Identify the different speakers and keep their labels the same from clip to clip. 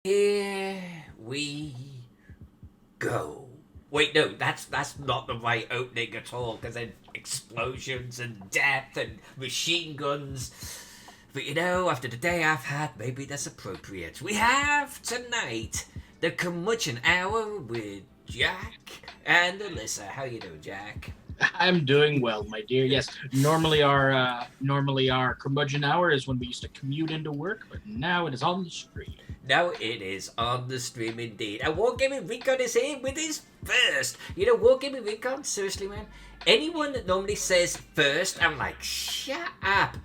Speaker 1: Here we go. Wait, no, that's not the right opening at all, because then explosions and death and machine guns. But after the day I've had, maybe that's appropriate. We have tonight the curmudgeon hour with Jack and Alyssa. How you doing, Jack?
Speaker 2: I'm doing well, my dear. Yes, normally our curmudgeon hour is when we used to commute into work, but now it is on the street.
Speaker 1: Now it is on the stream indeed. And Wargaming Recon is here with his first. Wargaming Recon, seriously, man. Anyone that normally says first, I'm like, shut up.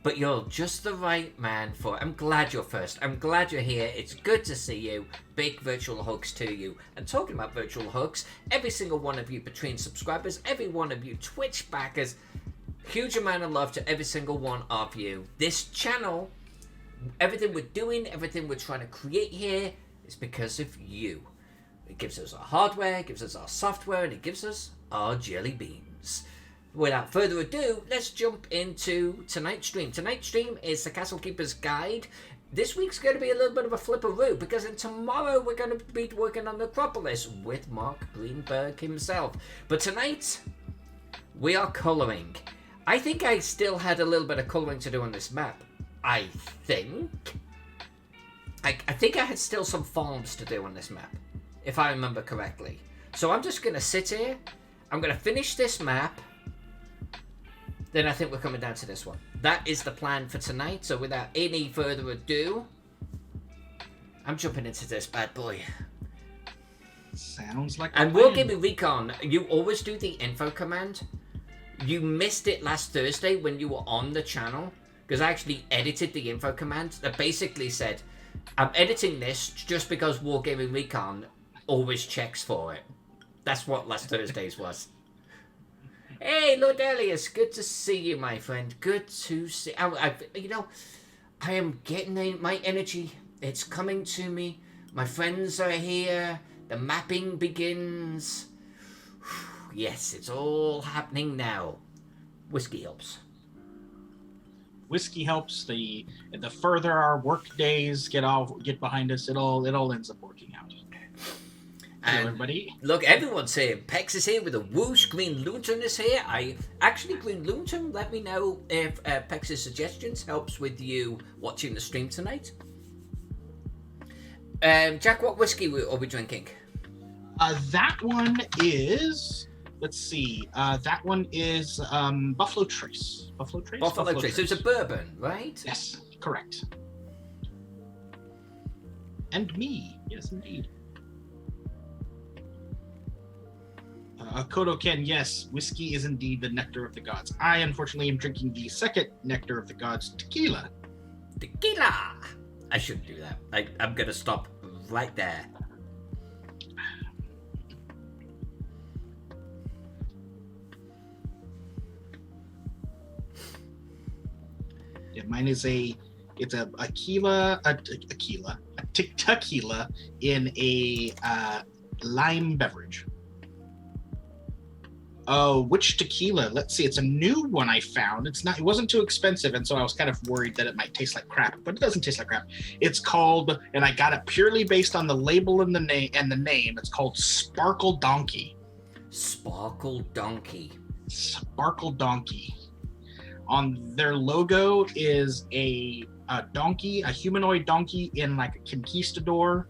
Speaker 1: But you're just the right man for it. I'm glad you're first. I'm glad you're here. It's good to see you. Big virtual hugs to you. And talking about virtual hugs, every single one of you Patreon subscribers, every one of you Twitch backers, huge amount of love to every single one of you. This channel, everything we're doing, everything we're trying to create here is because of you. It gives us our hardware, it gives us our software, and it gives us our jelly beans. Without further ado, let's jump into tonight's stream. Tonight's stream is the Castle Keeper's Guide. This week's going to be a little bit of a flipperoo, because then tomorrow we're going to be working on Metropolis with Mark Greenberg himself. But tonight, we are colouring. I think I still had a little bit of colouring to do on this map. I think I had still some farms to do on this map, if I remember correctly. So I'm just going to sit here. I'm going to finish this map. Then I think we're coming down to this one. That is the plan for tonight. So without any further ado, I'm jumping into this bad boy.
Speaker 2: Sounds like.
Speaker 1: And Wargaming Recon, you always do the info command. You missed it last Thursday when you were on the channel, because I actually edited the info command that basically said, I'm editing this just because Wargaming Recon always checks for it. That's what last Thursday's was. Hey, Lord Elias, good to see you, my friend. Good to see. I am getting my energy. It's coming to me. My friends are here. The mapping begins. Yes, it's all happening now. Whiskey helps.
Speaker 2: Whiskey helps. The further our work days get behind us, it all ends up working out. Hello, everybody.
Speaker 1: Look, everyone's here. Pex is here with a whoosh. Green Lantern is here. Green Lantern, let me know if Pex's suggestions helps with you watching the stream tonight. Jack, what whiskey are we drinking?
Speaker 2: That one is. Let's see. That one is Buffalo Trace. Buffalo Trace.
Speaker 1: Buffalo Trace. So it's a bourbon, right?
Speaker 2: Yes, correct. And me. Yes, indeed. Kodo Ken, yes, whiskey is indeed the nectar of the gods. I, unfortunately, am drinking the second nectar of the gods, tequila.
Speaker 1: Tequila! I shouldn't do that. I'm going to stop right there.
Speaker 2: Yeah, mine is tequila in a lime beverage. Oh, which tequila? Let's see. It's a new one I found. It wasn't too expensive, and so I was kind of worried that it might taste like crap, but it doesn't taste like crap. It's called, and I got it purely based on the label and the name. It's called Sparkle Donkey.
Speaker 1: Sparkle Donkey.
Speaker 2: Sparkle Donkey. On their logo is a donkey, a humanoid donkey in like a conquistador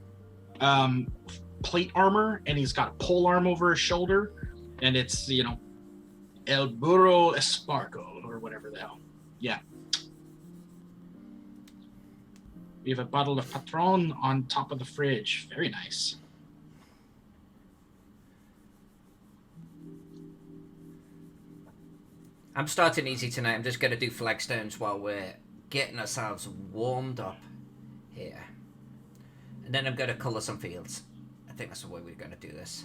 Speaker 2: plate armor, and he's got a pole arm over his shoulder. And it's, El Burro Esparco, or whatever the hell. Yeah. We have a bottle of Patron on top of the fridge. Very nice.
Speaker 1: I'm starting easy tonight. I'm just going to do flagstones while we're getting ourselves warmed up here. And then I'm going to colour some fields. I think that's the way we're going to do this.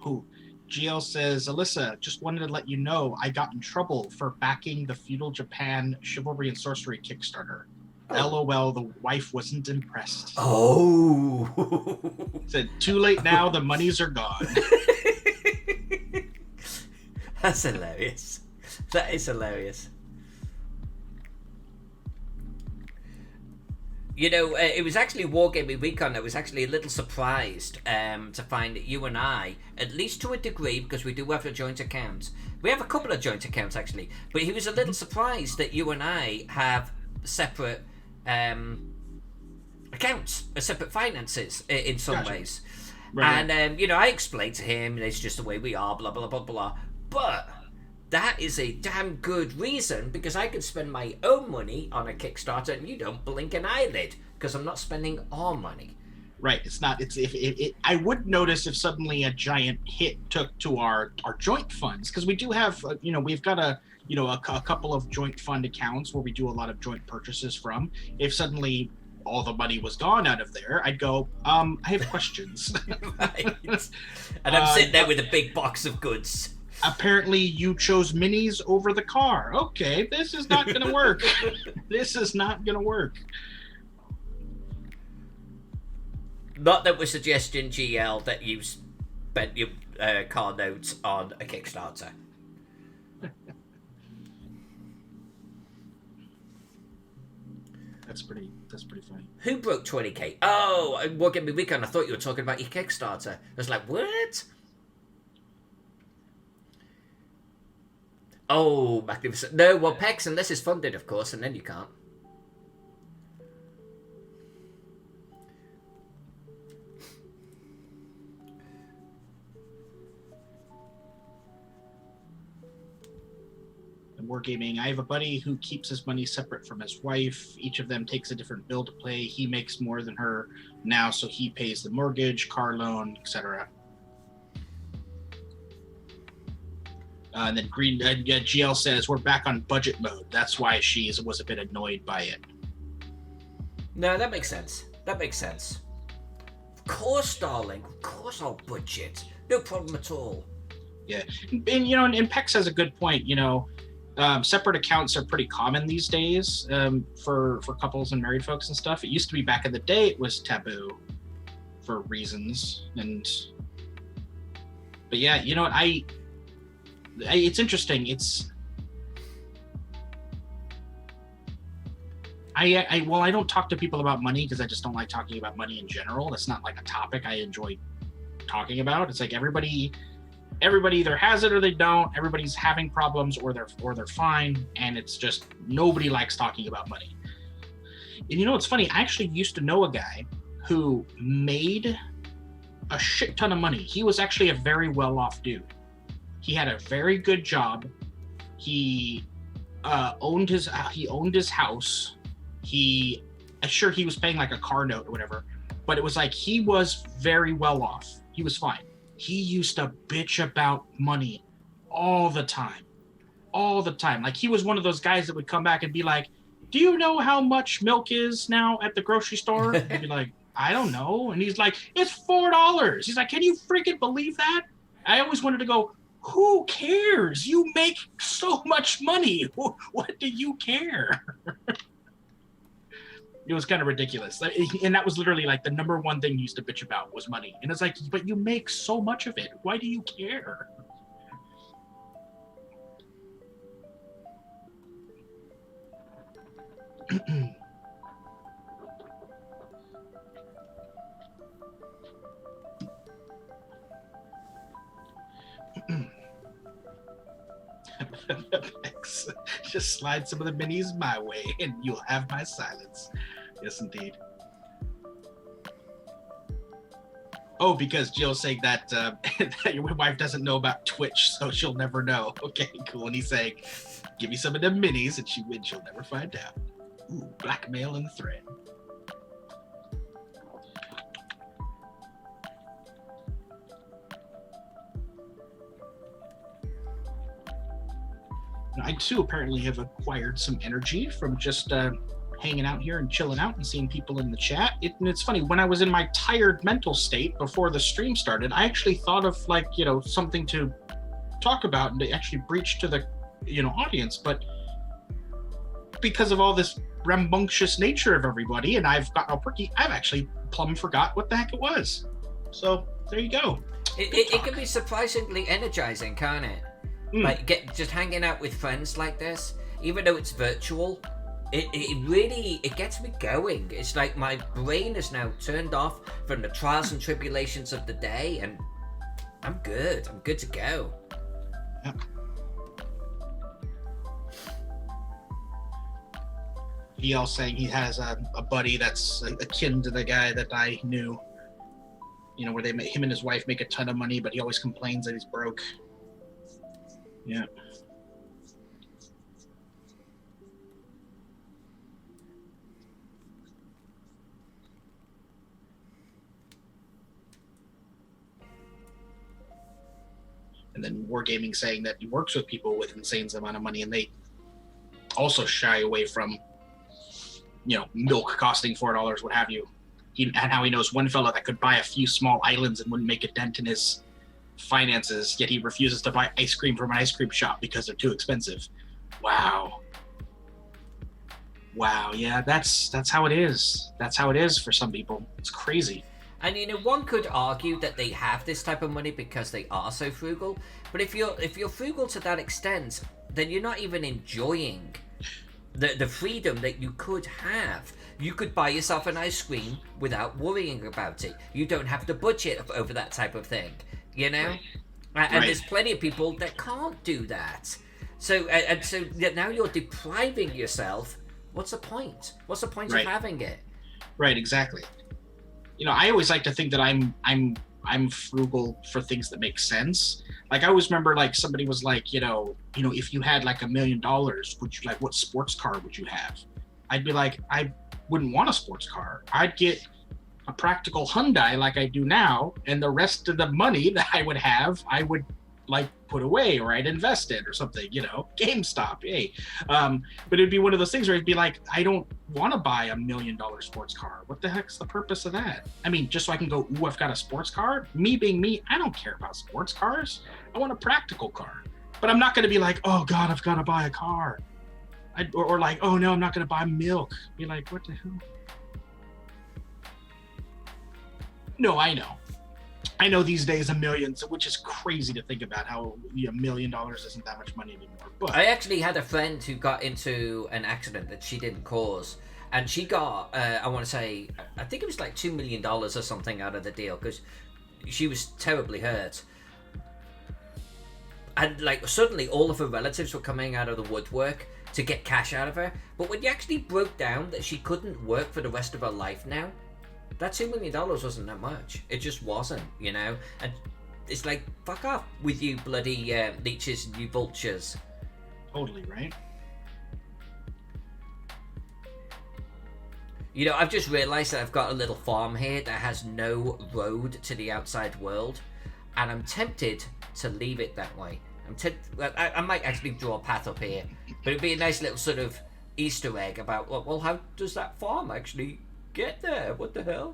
Speaker 2: Ooh. GL says, Alyssa, just wanted to let you know I got in trouble for backing the Feudal Japan Chivalry and Sorcery Kickstarter. Oh. LOL, the wife wasn't impressed.
Speaker 1: Oh.
Speaker 2: Said, too late now, the monies are gone.
Speaker 1: That's hilarious. That is hilarious. It was actually Wargaming Recon. I was actually a little surprised to find that you and I, at least to a degree, because we do have a joint account. We have a couple of joint accounts, actually. But he was a little surprised that you and I have separate accounts, separate finances in some ways. Right. And, I explained to him, it's just the way we are, blah, blah, blah, blah. But that is a damn good reason, because I can spend my own money on a Kickstarter and you don't blink an eyelid, because I'm not spending our money.
Speaker 2: Right. It's not. I would notice if suddenly a giant hit took to our joint funds, because we do have, we've got a couple of joint fund accounts where we do a lot of joint purchases from. If suddenly all the money was gone out of there, I'd go, I have questions.
Speaker 1: Right. And I'm sitting there with a big box of goods.
Speaker 2: Apparently you chose minis over the car. Okay, this is not going to work. This is not going to work.
Speaker 1: Not that we're suggesting, GL, that you spent your car notes on a Kickstarter.
Speaker 2: That's pretty funny.
Speaker 1: Who broke 20k? Oh, Wargaming Weekend. I thought you were talking about your Kickstarter. I was like, what? Oh, magnificent. No, well, PEX, unless it's funded, of course, and then you can't.
Speaker 2: Wargaming, I have a buddy who keeps his money separate from his wife. Each of them takes a different bill to play. He makes more than her now, so he pays the mortgage, car loan, etc. And then GL says we're back on budget mode. That's why she was a bit annoyed by it.
Speaker 1: No, that makes sense. Of course, darling. Of course, I'll budget. No problem at all.
Speaker 2: Yeah, and Pex has a good point. Separate accounts are pretty common these days for couples and married folks and stuff. It used to be back in the day it was taboo for reasons. But yeah, it's interesting. I don't talk to people about money because I just don't like talking about money in general. That's not like a topic I enjoy talking about. It's like everybody either has it or they don't. Everybody's having problems or they're fine, and it's just nobody likes talking about money. And it's funny, I actually used to know a guy who made a shit ton of money. He was actually a very well-off dude. He had a very good job. He owned his house. Sure, he was paying like a car note or whatever, but it was like he was very well off. He was fine. He used to bitch about money all the time. Like he was one of those guys that would come back and be like, do you know how much milk is now at the grocery store? I'd be like, I don't know. And he's like, it's $4. He's like, can you freaking believe that? I always wanted to go, who cares? You make so much money. What do you care? It was kind of ridiculous. And that was literally like the number one thing he used to bitch about was money. And it's like, but you make so much of it. Why do you care? Just slide some of the minis my way and you'll have my silence. Yes, indeed. Oh, because Jill's saying that, that your wife doesn't know about Twitch, so she'll never know. Okay, cool. And he's saying, give me some of them minis and she'll never find out. Ooh, blackmail in the thread. I too apparently have acquired some energy from just hanging out here and chilling out and seeing people in the chat. And it's funny, when I was in my tired mental state before the stream started, I actually thought of something to talk about and to actually breach to the audience. But because of all this rambunctious nature of everybody, and I've gotten all perky, I've actually plumb forgot what the heck it was. So there you go.
Speaker 1: It can be surprisingly energizing, can't it? Like just hanging out with friends like this, even though it's virtual, it really it gets me going. It's like my brain is now turned off from the trials and tribulations of the day, and I'm good. I'm good to go.
Speaker 2: Yep. He also saying he has a buddy that's akin to the guy that I knew. You know, where him and his wife make a ton of money, but he always complains that he's broke. Yeah. And then Wargaming saying that he works with people with insane amount of money, and they also shy away from, you know, milk costing $4, what have you. And how he knows one fella that could buy a few small islands and wouldn't make a dent in his finances, yet he refuses to buy ice cream from an ice cream shop because they're too expensive. Wow. Yeah, that's how it is. That's how it is for some people. It's crazy.
Speaker 1: And you know, one could argue that they have this type of money because they are so frugal. But if you're frugal to that extent, then you're not even enjoying the freedom that you could have. You could buy yourself an ice cream without worrying about it. You don't have to budget over that type of thing, you know? Right. And there's plenty of people that can't do that. So so now you're depriving yourself. What's the point? What's the point of having it? Right,
Speaker 2: exactly. You know, I always like to think that I'm frugal for things that make sense. Like I always remember, like somebody was like, you know, if you had like $1 million, would you like, what sports car would you have? I'd be like, I wouldn't want a sports car. I'd get a practical Hyundai like I do now, and the rest of the money that I would have, I would like put away, or I'd invest it or something, you know, GameStop, yay. But it'd be one of those things where it'd be like, I don't want to buy $1 million sports car. What the heck's the purpose of that? I mean, just so I can go, ooh, I've got a sports car. Me being me, I don't care about sports cars. I want a practical car. But I'm not going to be like, oh God, I've got to buy a car. Or like, oh no, I'm not going to buy milk. Be like, what the hell? No, I know. I know these days $1 million, which is crazy to think about how $1 million isn't that much money anymore. But
Speaker 1: I actually had a friend who got into an accident that she didn't cause, and she got, I want to say, I think it was like $2 million or something out of the deal, because she was terribly hurt. And like suddenly all of her relatives were coming out of the woodwork to get cash out of her. But when you actually broke down that she couldn't work for the rest of her life now, that $2 million wasn't that much. It just wasn't, you know? And it's like, fuck off with you bloody leeches and you vultures.
Speaker 2: Totally, right?
Speaker 1: You know, I've just realised that I've got a little farm here that has no road to the outside world. And I'm tempted to leave it that way. I might actually draw a path up here. But it'd be a nice little sort of Easter egg about, well, how does that farm actually get there? What the hell?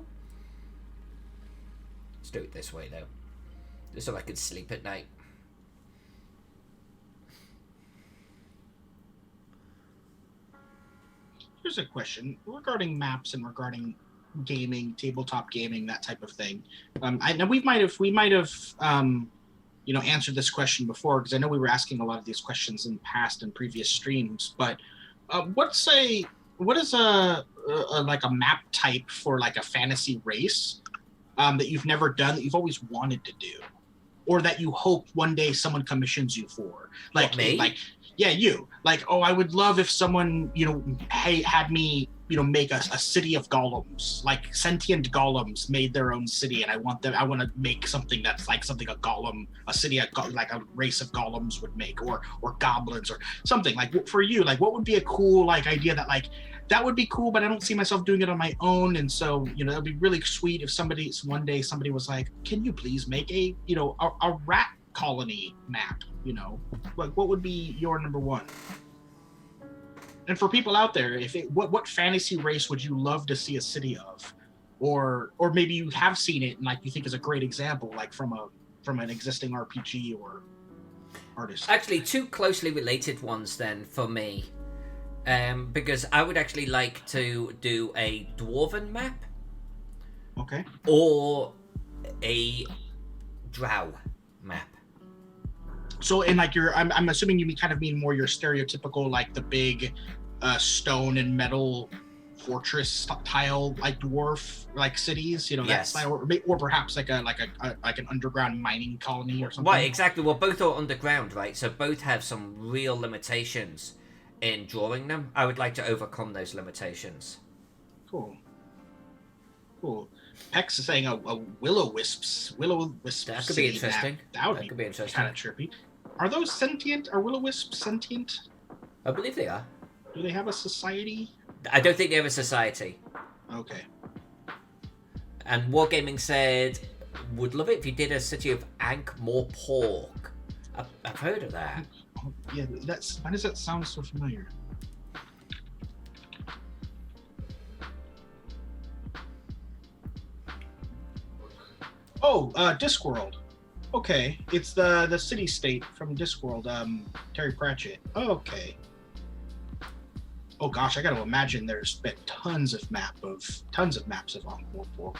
Speaker 1: Let's do it this way though, just so I can sleep at night.
Speaker 2: Here's a question regarding maps and regarding gaming, tabletop gaming, that type of thing. I know we might have answered this question before, because I know we were asking a lot of these questions in past and previous streams. But what is a map type for like a fantasy race that you've never done, that you've always wanted to do, or that you hope one day someone commissions you for? Like,
Speaker 1: me?
Speaker 2: Like, yeah, you. Like, oh, I would love if someone, had me, make a city of golems, like sentient golems made their own city, and I want to make something that's like something a city like a race of golems would make, or goblins or something. Like, for you, like, what would be a cool like idea that would be cool, but I don't see myself doing it on my own. And so, it'd be really sweet if one day somebody was like, can you please make a rat colony map? Like, what would be your number one? And for people out there, what fantasy race would you love to see a city of, or maybe you have seen it and like you think is a great example, like from an existing RPG or artist?
Speaker 1: Actually, two closely related ones then for me, because I would actually like to do a dwarven map,
Speaker 2: okay,
Speaker 1: or a drow map.
Speaker 2: So, and like I'm assuming you kind of mean more your stereotypical, like the big stone and metal fortress tile like dwarf like cities, that
Speaker 1: Yes.
Speaker 2: style, or perhaps like an underground mining colony or something.
Speaker 1: Right, exactly. Well, both are underground, right? So both have some real limitations in drawing them. I would like to overcome those limitations.
Speaker 2: Cool. Pex is saying a will-o-wisp
Speaker 1: That could
Speaker 2: city
Speaker 1: be interesting.
Speaker 2: Map. That would be
Speaker 1: interesting.
Speaker 2: kind of trippy. Are those sentient? Are will-o-wisps sentient?
Speaker 1: I believe they are.
Speaker 2: Do they have a society?
Speaker 1: I don't think they have a society.
Speaker 2: Okay.
Speaker 1: And Wargaming said, would love it if you did a city of Ankh-Morpork. I've heard of that.
Speaker 2: Oh, yeah, why does that sound so familiar? Oh, Discworld. Okay, it's the city-state from Discworld. Terry Pratchett. Okay. Oh gosh, I got to imagine there's been tons of maps of Ankh-Morpork.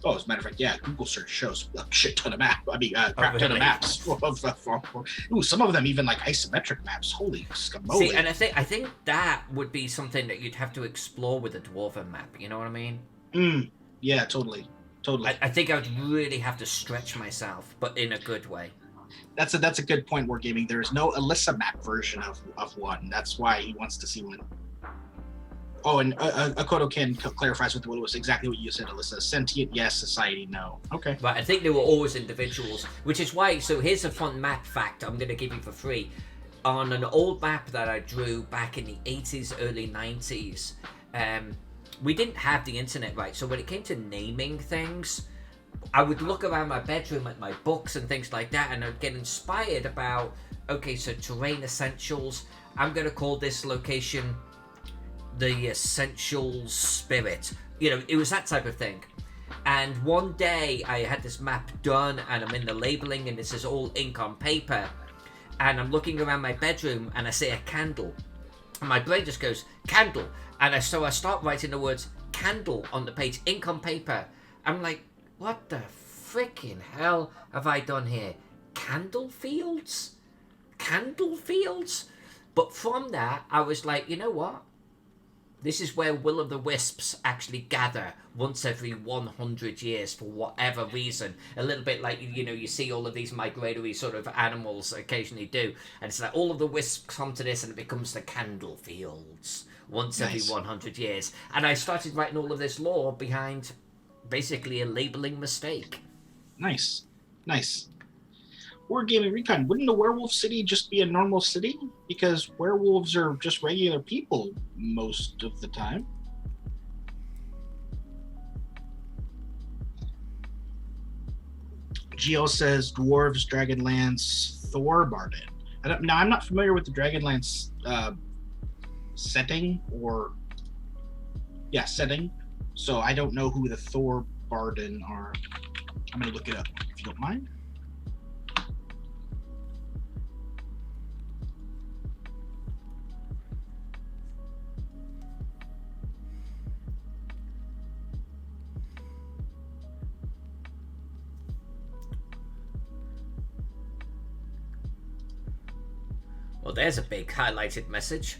Speaker 2: Oh, as a matter of fact, yeah, Google search shows a shit ton of maps. Crap ton of maps of Ankh-Morpork. Ooh, some of them even like isometric maps. Holy scamoli.
Speaker 1: See, and I think that would be something that you'd have to explore with a dwarven map. You know what I mean?
Speaker 2: Yeah, totally.
Speaker 1: I think I would really have to stretch myself, but in a good way.
Speaker 2: That's a good point, Wargaming. There is no Alyssa map version of one. That's why he wants to see one. Oh, and Akoto Ken clarifies with what was exactly what you said, Alyssa. Sentient, yes. Society, no. Okay.
Speaker 1: Right, I think they were always individuals, which is why, so here's a fun map fact I'm going to give you for free. On an old map that I drew back in the 80s, early 90s, we didn't have the internet, right? So when it came to naming things, I would look around my bedroom at my books and things like that, and I'd get inspired about, okay, so terrain essentials. I'm going to call this location the Essential Spirit. It was that type of thing. And one day I had this map done, and I'm in the labeling, and this is all ink on paper. And I'm looking around my bedroom, and I see a candle. And my brain just goes, candle. And so I start writing the words candle on the page, ink on paper. I'm like, what the freaking hell have I done here? Candle fields? But from that, I was like, you know what? This is where will-o'-the-wisps actually gather once every 100 years for whatever reason. A little bit like, you see all of these migratory sort of animals occasionally do. And it's like all of the wisps come to this and it becomes the candle fields once every 100 years. And I started writing all of this lore behind basically a labeling mistake.
Speaker 2: Nice. Wargaming Recon, wouldn't a werewolf city just be a normal city? Because werewolves are just regular people most of the time. Geo says dwarves, Dragonlance, Thorbarden. I'm not familiar with the Dragonlance setting. So I don't know who the Thorbarden are. I'm going to look it up if you don't mind.
Speaker 1: Well, there's a big highlighted message.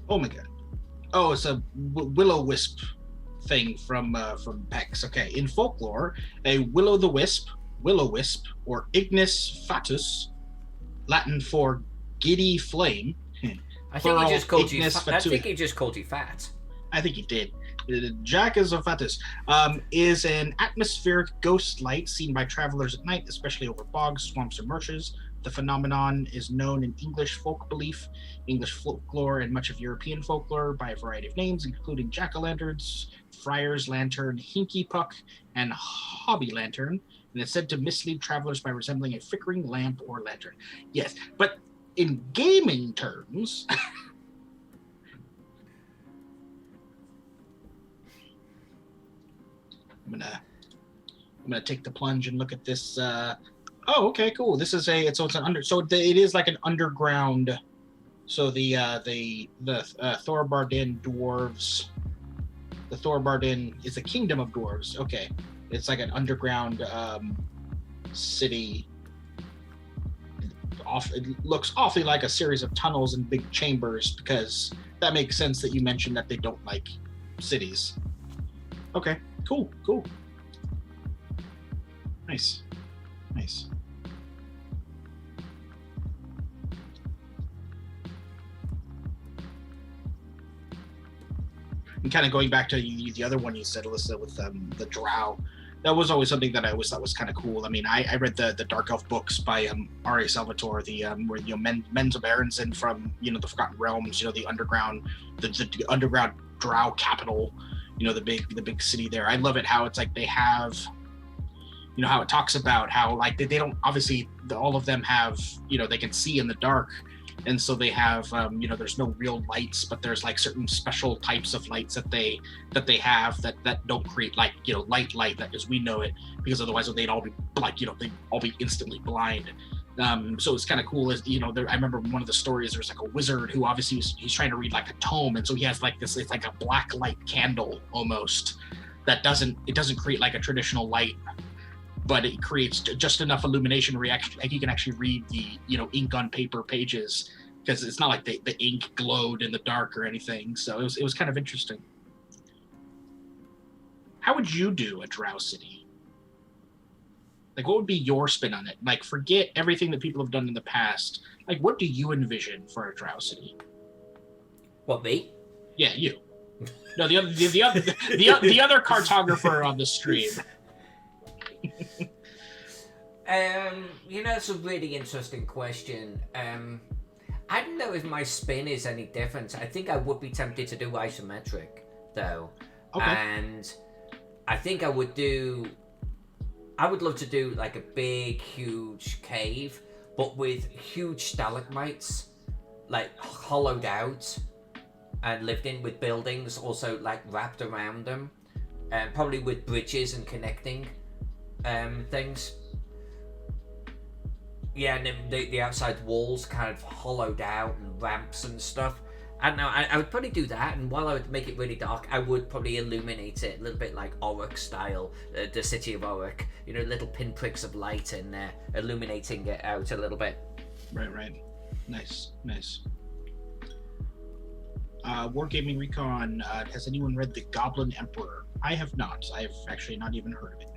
Speaker 2: Oh my god. Oh, it's a will-o'-wisp thing from Pex. Okay, in folklore, a will-o'-the-wisp, or ignis fatuus, Latin for giddy flame.
Speaker 1: I think he just called you fat.
Speaker 2: I think he did. Jackas of Fatus is an atmospheric ghost light seen by travelers at night, especially over bogs, swamps, or marshes. The phenomenon is known in English folk belief, English folklore, and much of European folklore by a variety of names, including jack-o'-lanterns, friar's lantern, hinky puck, and hobby lantern, and it's said to mislead travelers by resembling a flickering lamp or lantern. Yes, but in gaming terms... I'm gonna take the plunge and look at this. Oh, okay, cool. This is it is like an underground. So the Thorbarden dwarves. The Thorbarden is a kingdom of dwarves. Okay, it's like an underground city it looks awfully like a series of tunnels and big chambers, because that makes sense that you mentioned that they don't like cities. Okay, cool. Nice. And kind of going back to the other one you said, Alyssa, with the Drow, that was always something that I always thought was kind of cool. I mean, I read the Dark Elf books by R.A. Salvatore, the where Menzo Berenson from the Forgotten Realms, the underground, the underground Drow capital, the big city there. I love it how it's like they have, how it talks about how like they don't, obviously all of them have, they can see in the dark. And so they have, there's no real lights, but there's like certain special types of lights that they have that don't create like, light that as we know it, because otherwise they'd all be like, they'd all be instantly blind. So it's kind of cool as, I remember one of the stories, there's like a wizard who obviously he's trying to read like a tome. And so he has like this, it's like a black light candle almost that doesn't create like a traditional light, but it creates just enough illumination reaction like you can actually read the ink on paper pages, because it's not like the ink glowed in the dark or anything. So it was kind of interesting. How would you do a Drow city? Like, what would be your spin on it? Like, forget everything that people have done in the past. Like, what do you envision for a Drow city?
Speaker 1: What, me?
Speaker 2: Yeah, you. No, the other cartographer on the stream.
Speaker 1: It's a really interesting question. I don't know if my spin is any different. I think I would be tempted to do isometric, though.
Speaker 2: Okay.
Speaker 1: And I think I would love to do like a big, huge cave, but with huge stalagmites, like hollowed out and lived in, with buildings also like wrapped around them, and probably with bridges and connecting things. Yeah, and then the outside walls kind of hollowed out and ramps and stuff. I don't know, I would probably do that, and while I would make it really dark, I would probably illuminate it a little bit like Orruk style, the city of Orruk. Little pinpricks of light in there, illuminating it out a little bit.
Speaker 2: Right. Nice. Wargaming Recon, has anyone read The Goblin Emperor? I have not. I have actually not even heard of it.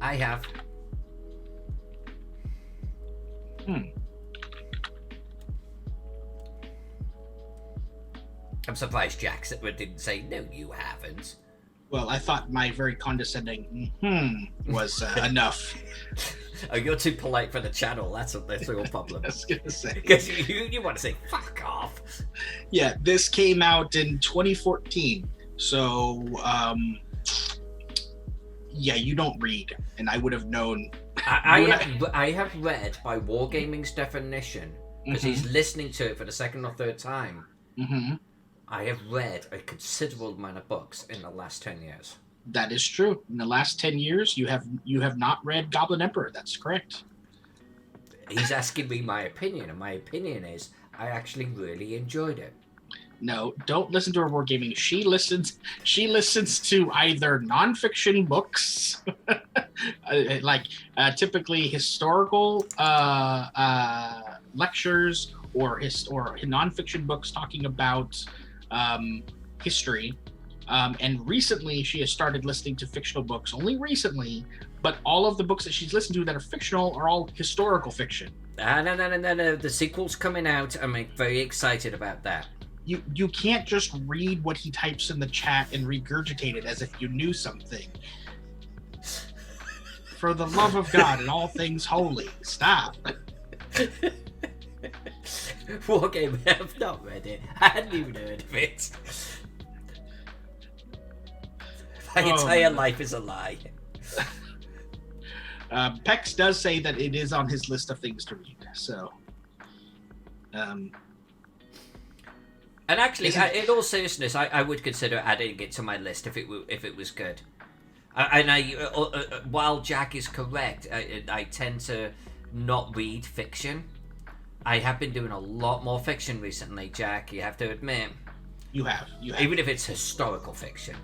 Speaker 1: I have. I'm surprised Jack didn't say, no, you haven't.
Speaker 2: Well, I thought my very condescending was enough.
Speaker 1: Oh, you're too polite for the channel. That's your problem.
Speaker 2: I was going to say.
Speaker 1: Because you want to say, fuck off.
Speaker 2: Yeah, this came out in 2014. So, yeah, you don't read, and I would have known.
Speaker 1: I have read by Wargaming's definition, because he's listening to it for the second or third time.
Speaker 2: Mm-hmm.
Speaker 1: I have read a considerable amount of books in the last 10 years.
Speaker 2: That is true. In the last 10 years, you have not read Goblin Emperor. That's correct.
Speaker 1: He's asking me my opinion, and my opinion is I actually really enjoyed it.
Speaker 2: No, don't listen to her Wargaming. She listens to either nonfiction books, like typically historical lectures, or nonfiction books talking about history. And recently, she has started listening to fictional books. Only recently, but all of the books that she's listened to that are fictional are all historical fiction.
Speaker 1: No. The sequel's coming out. I'm very excited about that.
Speaker 2: You can't just read what he types in the chat and regurgitate it as if you knew something. For the love of God and all things holy, stop.
Speaker 1: Wargame, I've not read it. I hadn't even heard of it. My entire life is a lie.
Speaker 2: Pex does say that it is on his list of things to read, so...
Speaker 1: And actually, in all seriousness, I would consider adding it to my list if it was good. While Jack is correct, I tend to not read fiction. I have been doing a lot more fiction recently, Jack. You have to admit.
Speaker 2: You have.
Speaker 1: Even if it's historical fiction.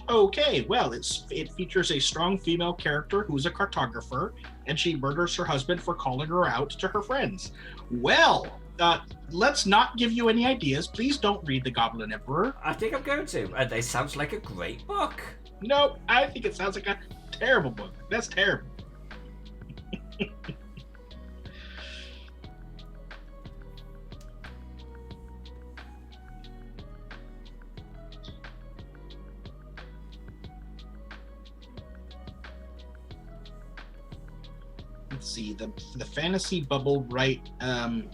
Speaker 2: Okay, well, it features a strong female character who's a cartographer, and she murders her husband for calling her out to her friends. Well, let's not give you any ideas. Please don't read The Goblin Emperor.
Speaker 1: I think I'm going to. And it sounds like a great book.
Speaker 2: Nope, I think it sounds like a terrible book. That's terrible. Let's see, the fantasy bubble the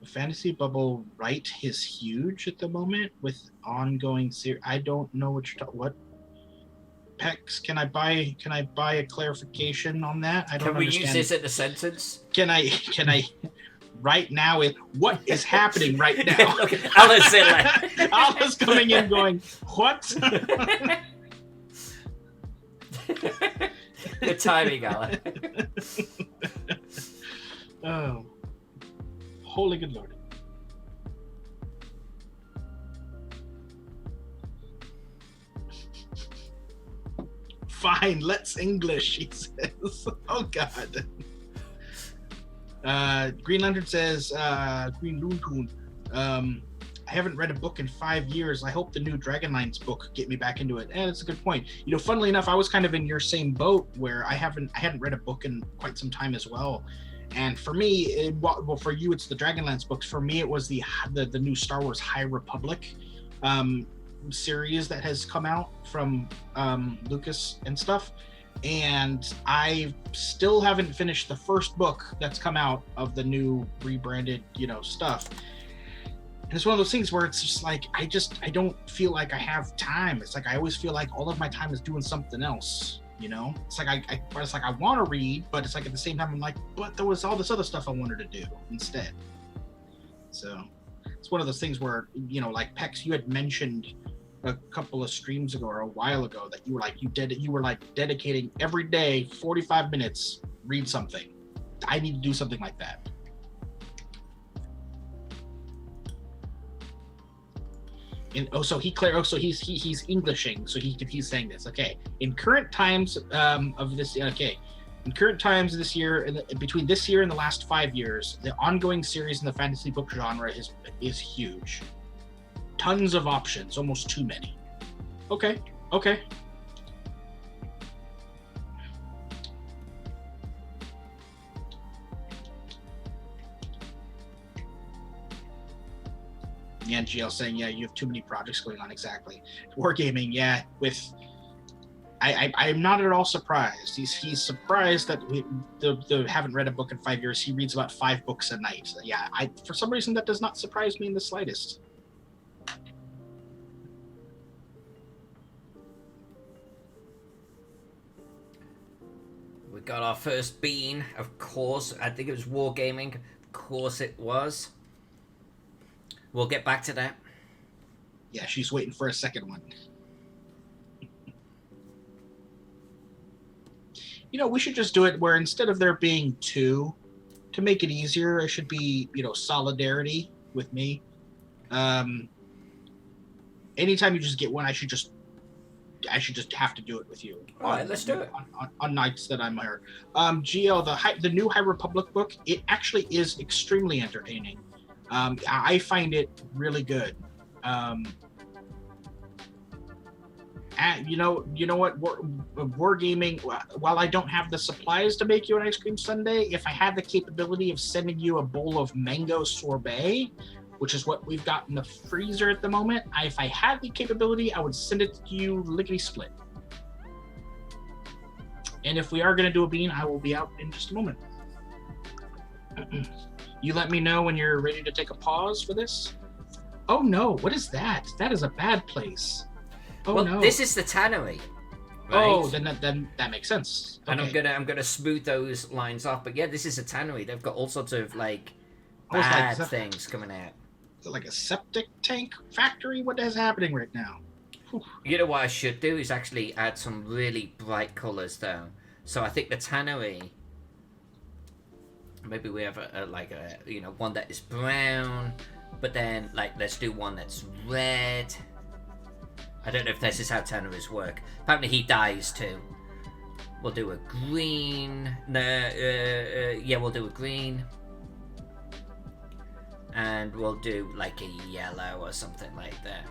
Speaker 2: fantasy bubble right is huge at the moment with ongoing series. I don't know what Pex, can I buy a clarification on that? I don't
Speaker 1: Can we
Speaker 2: understand.
Speaker 1: use this in a sentence?
Speaker 2: Can I right now what is happening right now?
Speaker 1: Look, Alan's in like...
Speaker 2: Alan's coming in going, what?
Speaker 1: Good timing, Alan.
Speaker 2: Oh, holy good lord. Fine, let's English, he says. Oh god. Green Lantern says, Green Loontoon, I haven't read a book in 5 years. I hope the new Dragonlines book get me back into it. And it's a good point. You know, funnily enough, I was kind of in your same boat where I hadn't read a book in quite some time as well. And for me, well, for you, it's the Dragonlance books. For me, it was the new Star Wars High Republic series that has come out from Lucas and stuff. And I still haven't finished the first book that's come out of the new rebranded, stuff. And it's one of those things where it's just like, I don't feel like I have time. It's like, I always feel like all of my time is doing something else, It's like, I want to read, but it's like at the same time, I'm like, but there was all this other stuff I wanted to do instead. So it's one of those things where, like Pex, you had mentioned a couple of streams ago or a while ago that you were like dedicating every day 45 minutes, read something. I need to do something like that. And he's Englishing, so he's saying this. Okay, in current times of this year, between this year and the last 5 years, the ongoing series in the fantasy book genre is huge. Tons of options, almost too many. Okay. Yeah, GL saying, yeah, you have too many projects going on. Exactly. Wargaming, yeah. I'm not at all surprised. He's surprised that we haven't read a book in 5 years. He reads about 5 books a night. Yeah, for some reason that does not surprise me in the slightest.
Speaker 1: We got our first bean, of course. I think it was Wargaming. Of course it was. We'll get back to that.
Speaker 2: Yeah, she's waiting for a second one. We should just do it where instead of there being 2, to make it easier, it should be, solidarity with me. Anytime you just get one, I should just have to do it with you.
Speaker 1: All right, let's do it.
Speaker 2: On nights that I'm here. GL, the new High Republic book, it actually is extremely entertaining. I find it really good. You know what? Wargaming, while I don't have the supplies to make you an ice cream sundae, if I had the capability of sending you a bowl of mango sorbet, which is what we've got in the freezer at the moment, if I had the capability, I would send it to you lickety-split. And if we are going to do a bean, I will be out in just a moment. You let me know when you're ready to take a pause for this. Oh no, what is that? That is a bad place. Oh
Speaker 1: well,
Speaker 2: no.
Speaker 1: This is the tannery. Right?
Speaker 2: Oh, then that makes sense. Okay.
Speaker 1: And I'm gonna smooth those lines off. But yeah, this is a tannery. They've got all sorts of bad things coming out.
Speaker 2: Is it like a septic tank factory? What is happening right now? Whew.
Speaker 1: You know what I should do is actually add some really bright colors though. So I think the tannery. Maybe we have a one that is brown, but then let's do one that's red. I don't know if this is how tanaries work. Apparently he dies too. We'll do a green. Yeah, we'll do a green. And we'll do like a yellow or something like that.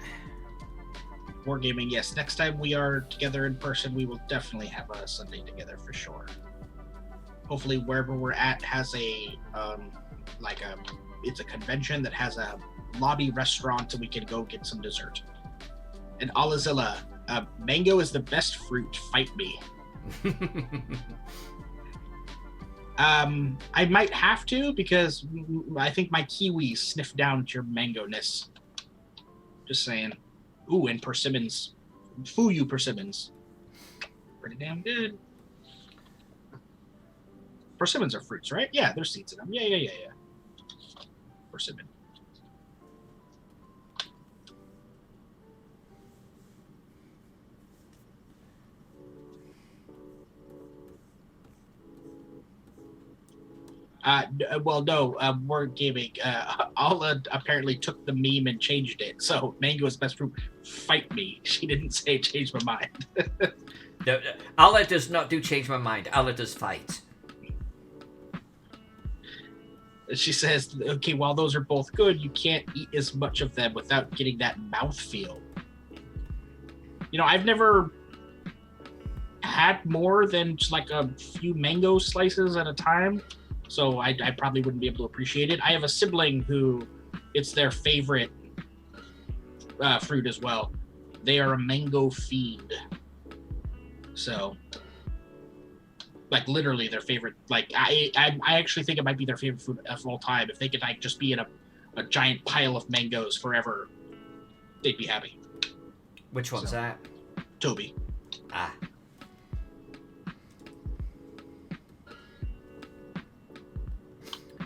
Speaker 2: Wargaming, yes. Next time we are together in person, we will definitely have a Sunday together for sure. Hopefully, wherever we're at has a it's a convention that has a lobby restaurant, so we can go get some dessert. And Alazilla, mango is the best fruit. Fight me. I might have to because I think my kiwis sniffed down your mango-ness. Just saying. Ooh, and persimmons. Foo you, persimmons. Pretty damn good. Persimmons are fruits, right? Yeah, there's seeds in them. Yeah. Persimmon. Well, no, Wargaming. Alla apparently took the meme and changed it. So mango is best fruit. Fight me. She didn't say change my mind.
Speaker 1: No, Alla does not do change my mind. Alla does fight.
Speaker 2: She says, okay, while those are both good, you can't eat as much of them without getting that mouthfeel. You know, I've never had more than just like a few mango slices at a time. So I probably wouldn't be able to appreciate it. I have a sibling who it's their favorite fruit as well. They are a mango fiend. So, like literally their favorite. Like I actually think it might be their favorite food of all time. If they could like just be in a giant pile of mangoes forever, they'd be happy.
Speaker 1: Which one's that?
Speaker 2: Toby.
Speaker 1: Ah.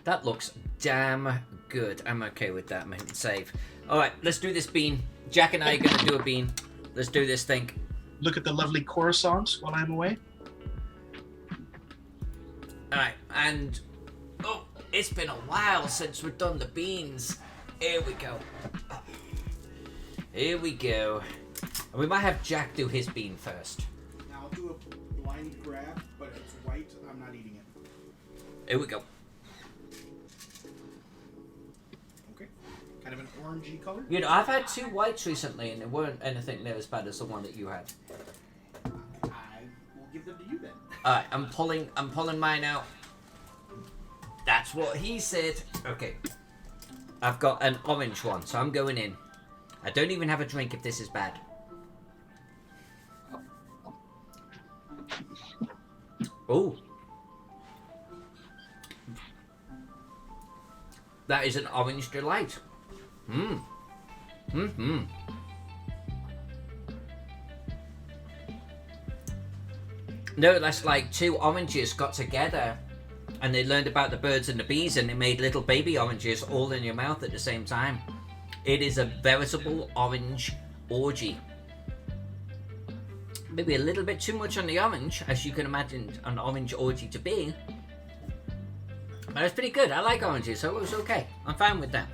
Speaker 1: That looks damn good. I'm okay with that. I'm hitting save. Alright, let's do this bean. Jack and I are going to do a bean. Let's do this thing.
Speaker 2: Look at the lovely Coruscants while I'm away.
Speaker 1: Alright, and... Oh, it's been a while since we've done the beans. Here we go. Here we go. And we might have Jack do his bean first.
Speaker 3: Now I'll do a blind grab, but it's white. I'm not eating it.
Speaker 1: Here we go.
Speaker 3: Kind of an orangey color.
Speaker 1: You know, I've had 2 whites recently, and they weren't anything near as bad as the one that you had.
Speaker 3: I will give them to you then.
Speaker 1: Alright, I'm pulling mine out. That's what he said. Okay. I've got an orange one, so I'm going in. I don't even have a drink if this is bad. Ooh. That is an orange delight. Mmm. Mm-hmm. No, that's like 2 oranges got together and they learned about the birds and the bees and they made little baby oranges all in your mouth at the same time. It is a veritable orange orgy. Maybe a little bit too much on the orange, as you can imagine an orange orgy to be. But it's pretty good. I like oranges, so it was okay. I'm fine with that.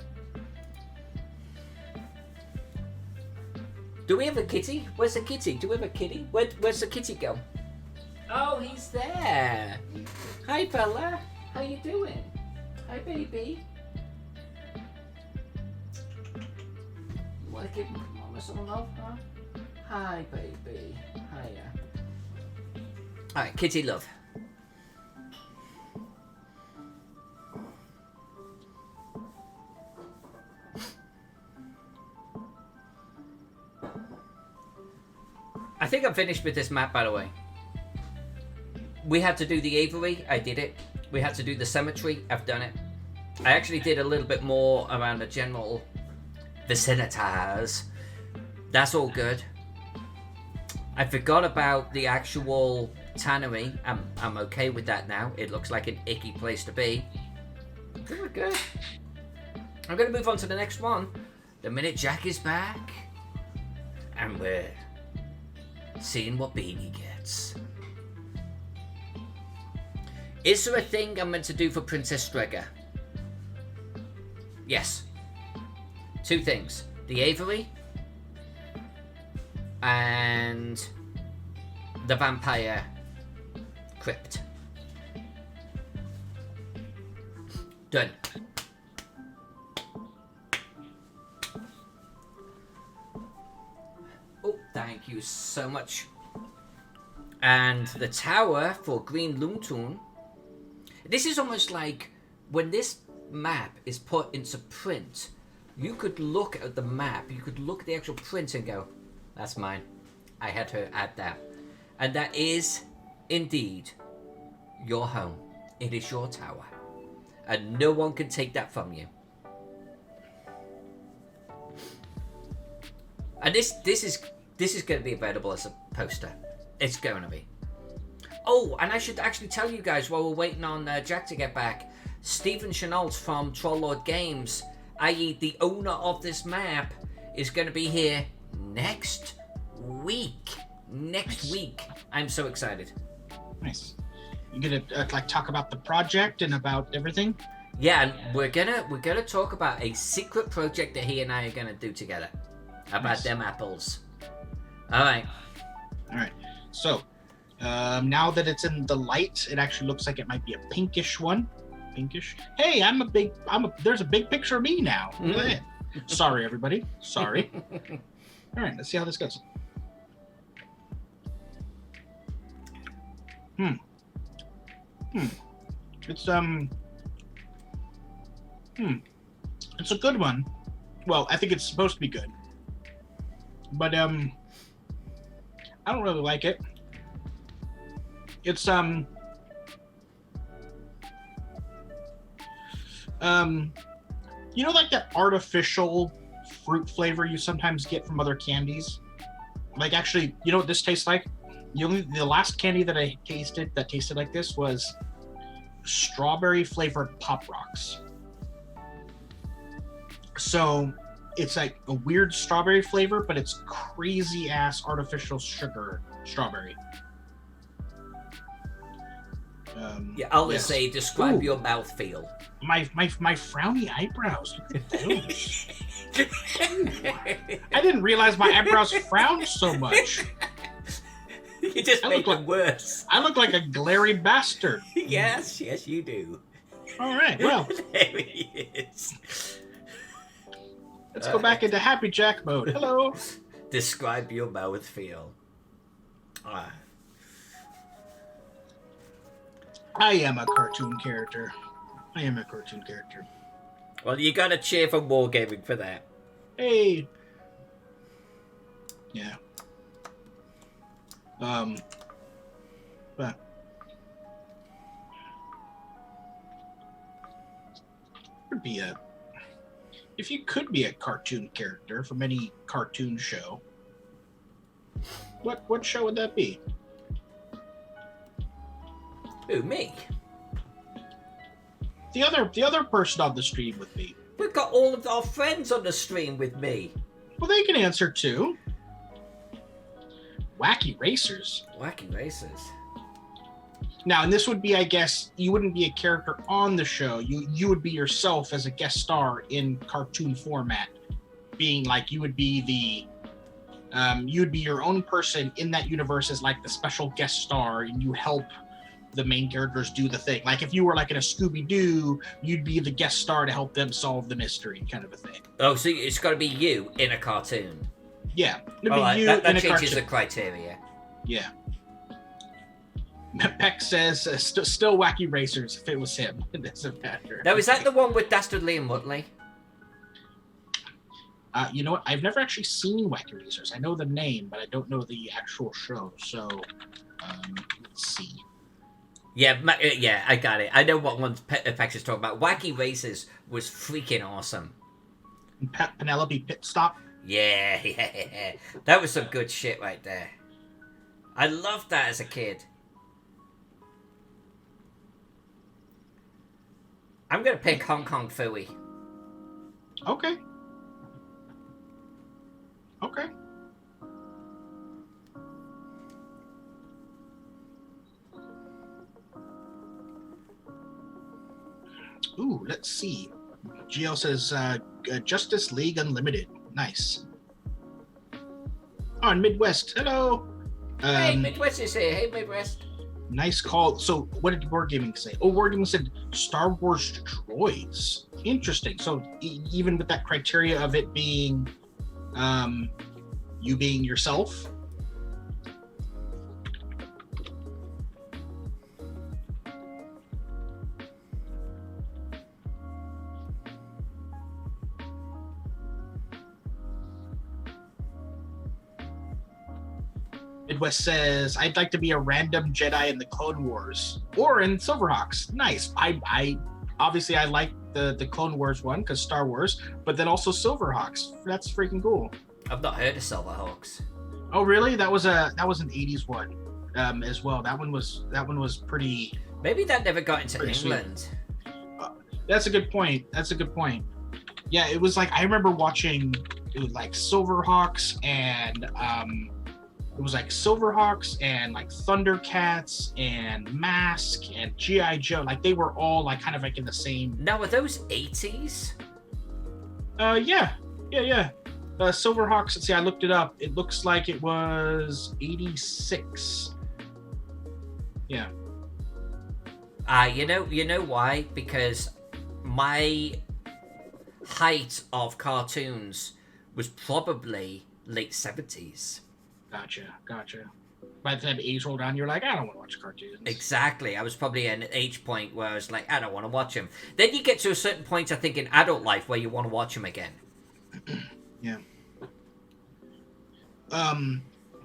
Speaker 1: Do we have a kitty? Where's the kitty? Do we have a kitty? Where's the kitty go? Oh, he's there. Hi, fella. How you doing? Hi, baby. You want to give Mama some love, huh? Hi, baby. Hiya. Alright, kitty love. I think I'm finished with this map, by the way. We had to do the aviary. I did it. We had to do the cemetery. I've done it. I actually did a little bit more around the general vicinitas. That's all good. I forgot about the actual tannery. I'm okay with that now. It looks like an icky place to be. Good, good. I'm going to move on to the next one. The minute Jack is back. And we're seeing what Beanie gets. Is there a thing I'm meant to do for Princess Strega? Yes. 2 things. The aviary and the vampire crypt. Done. Oh, thank you so much. And the tower for Green Loontoon. This is almost like when this map is put into print, you could look at the map, you could look at the actual print and go, that's mine. I had to add that. And that is indeed your home. It is your tower. And no one can take that from you. And this is going to be available as a poster. It's going to be. Oh, and I should actually tell you guys while we're waiting on Jack to get back, Stephen Chenault from Trollord Games, i.e. the owner of this map, is going to be here next week. Next week. I'm so excited.
Speaker 2: Nice. You gonna like talk about the project and about everything?
Speaker 1: Yeah, and we're gonna talk about a secret project that he and I are gonna do together. About them apples. All right.
Speaker 2: So, now that it's in the light, it actually looks like it might be a pinkish one. Pinkish. Hey, there's a big picture of me now. Look at that. Sorry, everybody. Sorry. All right, let's see how this goes. It's a good one. Well, I think it's supposed to be good. But I don't really like it. It's you know, like that artificial fruit flavor you sometimes get from other candies? Like, actually, you know what this tastes like? The last candy that I tasted that tasted like this was strawberry flavored Pop Rocks. So it's like a weird strawberry flavor, but it's crazy ass artificial sugar strawberry.
Speaker 1: Yeah, I'll just say, describe your mouthfeel.
Speaker 2: My frowny eyebrows. Look at those. I didn't realize my eyebrows frowned so much.
Speaker 1: You just make them worse.
Speaker 2: I look like a glary bastard.
Speaker 1: Yes, you do.
Speaker 2: All right, well.
Speaker 1: There he is.
Speaker 2: Let's go back into Happy Jack mode. Hello.
Speaker 1: Describe your mouthfeel.
Speaker 2: I am a cartoon character.
Speaker 1: Well, you gotta cheer for Wargaming for that.
Speaker 2: Hey. Yeah. But would be if you could be a cartoon character from any cartoon show, what show would that be?
Speaker 1: Who, me?
Speaker 2: The other person on the stream with me.
Speaker 1: We've got all of our friends on the stream with me.
Speaker 2: Well, they can answer too. Wacky Racers. Now, and this would be, I guess, you wouldn't be a character on the show. You would be yourself as a guest star in cartoon format, being like you would be your own person in that universe as like the special guest star, and you help the main characters do the thing. Like if you were like in a Scooby-Doo, you'd be the guest star to help them solve the mystery, kind of a thing.
Speaker 1: Oh, so it's got to be you in a cartoon.
Speaker 2: Yeah,
Speaker 1: that changes the criteria.
Speaker 2: Yeah. Peck says, still Wacky Racers if it was him. It doesn't matter.
Speaker 1: Now, is that the one with Dastardly and Muttley?
Speaker 2: You know what? I've never actually seen Wacky Racers. I know the name, but I don't know the actual show. So, let's see.
Speaker 1: Yeah, I got it. I know what one Peck is talking about. Wacky Racers was freaking awesome.
Speaker 2: Penelope Pit Stop?
Speaker 1: Yeah. That was some good shit right there. I loved that as a kid. I'm going to pick Hong Kong Phooey.
Speaker 2: Okay. Ooh, let's see. Gio says Justice League Unlimited. Nice. on Midwest. Hello.
Speaker 1: Hey, Midwest is here. Hey, Midwest.
Speaker 2: Nice call. So, what did Wargaming say? Oh, Wargaming said Star Wars droids. Interesting. So, even with that criteria of it being, you being yourself. Midwest says, I'd like to be a random Jedi in the Clone Wars or in Silverhawks. Nice. I obviously I like the Clone Wars one because Star Wars, but then also Silverhawks. That's freaking cool.
Speaker 1: I've not heard of Silverhawks.
Speaker 2: Oh really? That was an 80s one as well. That one was pretty.
Speaker 1: Maybe that never got into
Speaker 2: pretty
Speaker 1: England.
Speaker 2: That's a good point. Yeah, it was like I remember watching. It was like Silverhawks and it was like Silverhawks and like Thundercats and Mask and G.I. Joe. Like they were all like kind of like in the same.
Speaker 1: Now, were those 80s?
Speaker 2: Yeah. Silverhawks. Let's see. I looked it up. It looks like it was 86. Yeah.
Speaker 1: You know why? Because my height of cartoons was probably late 70s.
Speaker 2: Gotcha. By the time the age rolled on, you're like, I don't want to watch cartoons.
Speaker 1: Exactly. I was probably at an age point where I was like, I don't want to watch them. Then you get to a certain point, I think, in adult life where you want to watch them again.
Speaker 2: Yeah.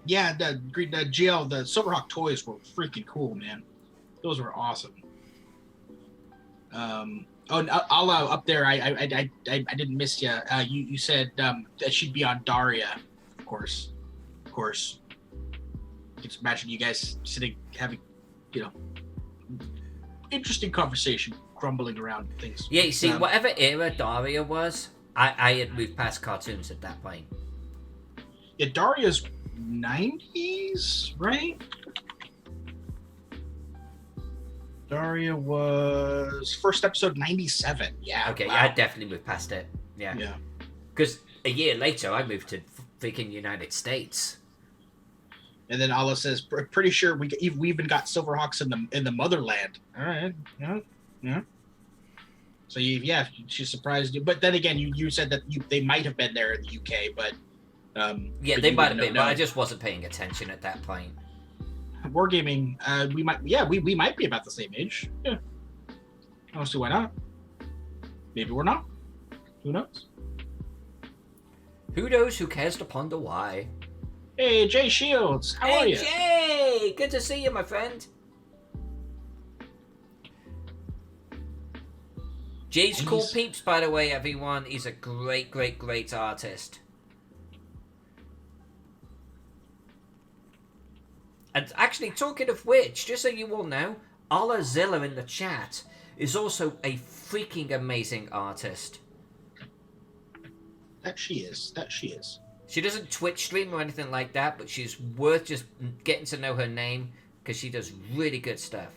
Speaker 2: Yeah, the GL, the Silverhawk toys were freaking cool, man. Those were awesome. I'll up there. I didn't miss you. You said that she'd be on Daria, of course. I can just imagine you guys sitting having, interesting conversation, grumbling around things.
Speaker 1: Yeah, you see, whatever era Daria was, I had moved past cartoons at that point.
Speaker 2: Yeah, Daria's 90s, right? Daria was first episode 97. Yeah.
Speaker 1: Okay,
Speaker 2: wow.
Speaker 1: yeah, I definitely moved past it. Yeah.
Speaker 2: Yeah.
Speaker 1: Because a year later, I moved to freaking United States.
Speaker 2: And then Allah says, "Pretty sure we even got Silverhawks in the motherland." All right. Yeah. So she's surprised you. But then again, you said that they might have been there in the UK, but
Speaker 1: yeah,
Speaker 2: but
Speaker 1: they might have been, but I just wasn't paying attention at that point.
Speaker 2: Wargaming, we might be about the same age. Yeah. I don't see why not. Maybe we're not. Who knows?
Speaker 1: Who knows? Who cares to ponder why?
Speaker 2: Hey, Jay Shields, how are you?
Speaker 1: Hey, Jay! Good to see you, my friend. Jay's cool peeps, by the way, everyone. He's a great artist. And actually, talking of which, just so you all know, Allah Zilla in the chat is also a freaking amazing artist.
Speaker 2: That she is.
Speaker 1: She doesn't Twitch stream or anything like that, but she's worth just getting to know her name because she does really good stuff.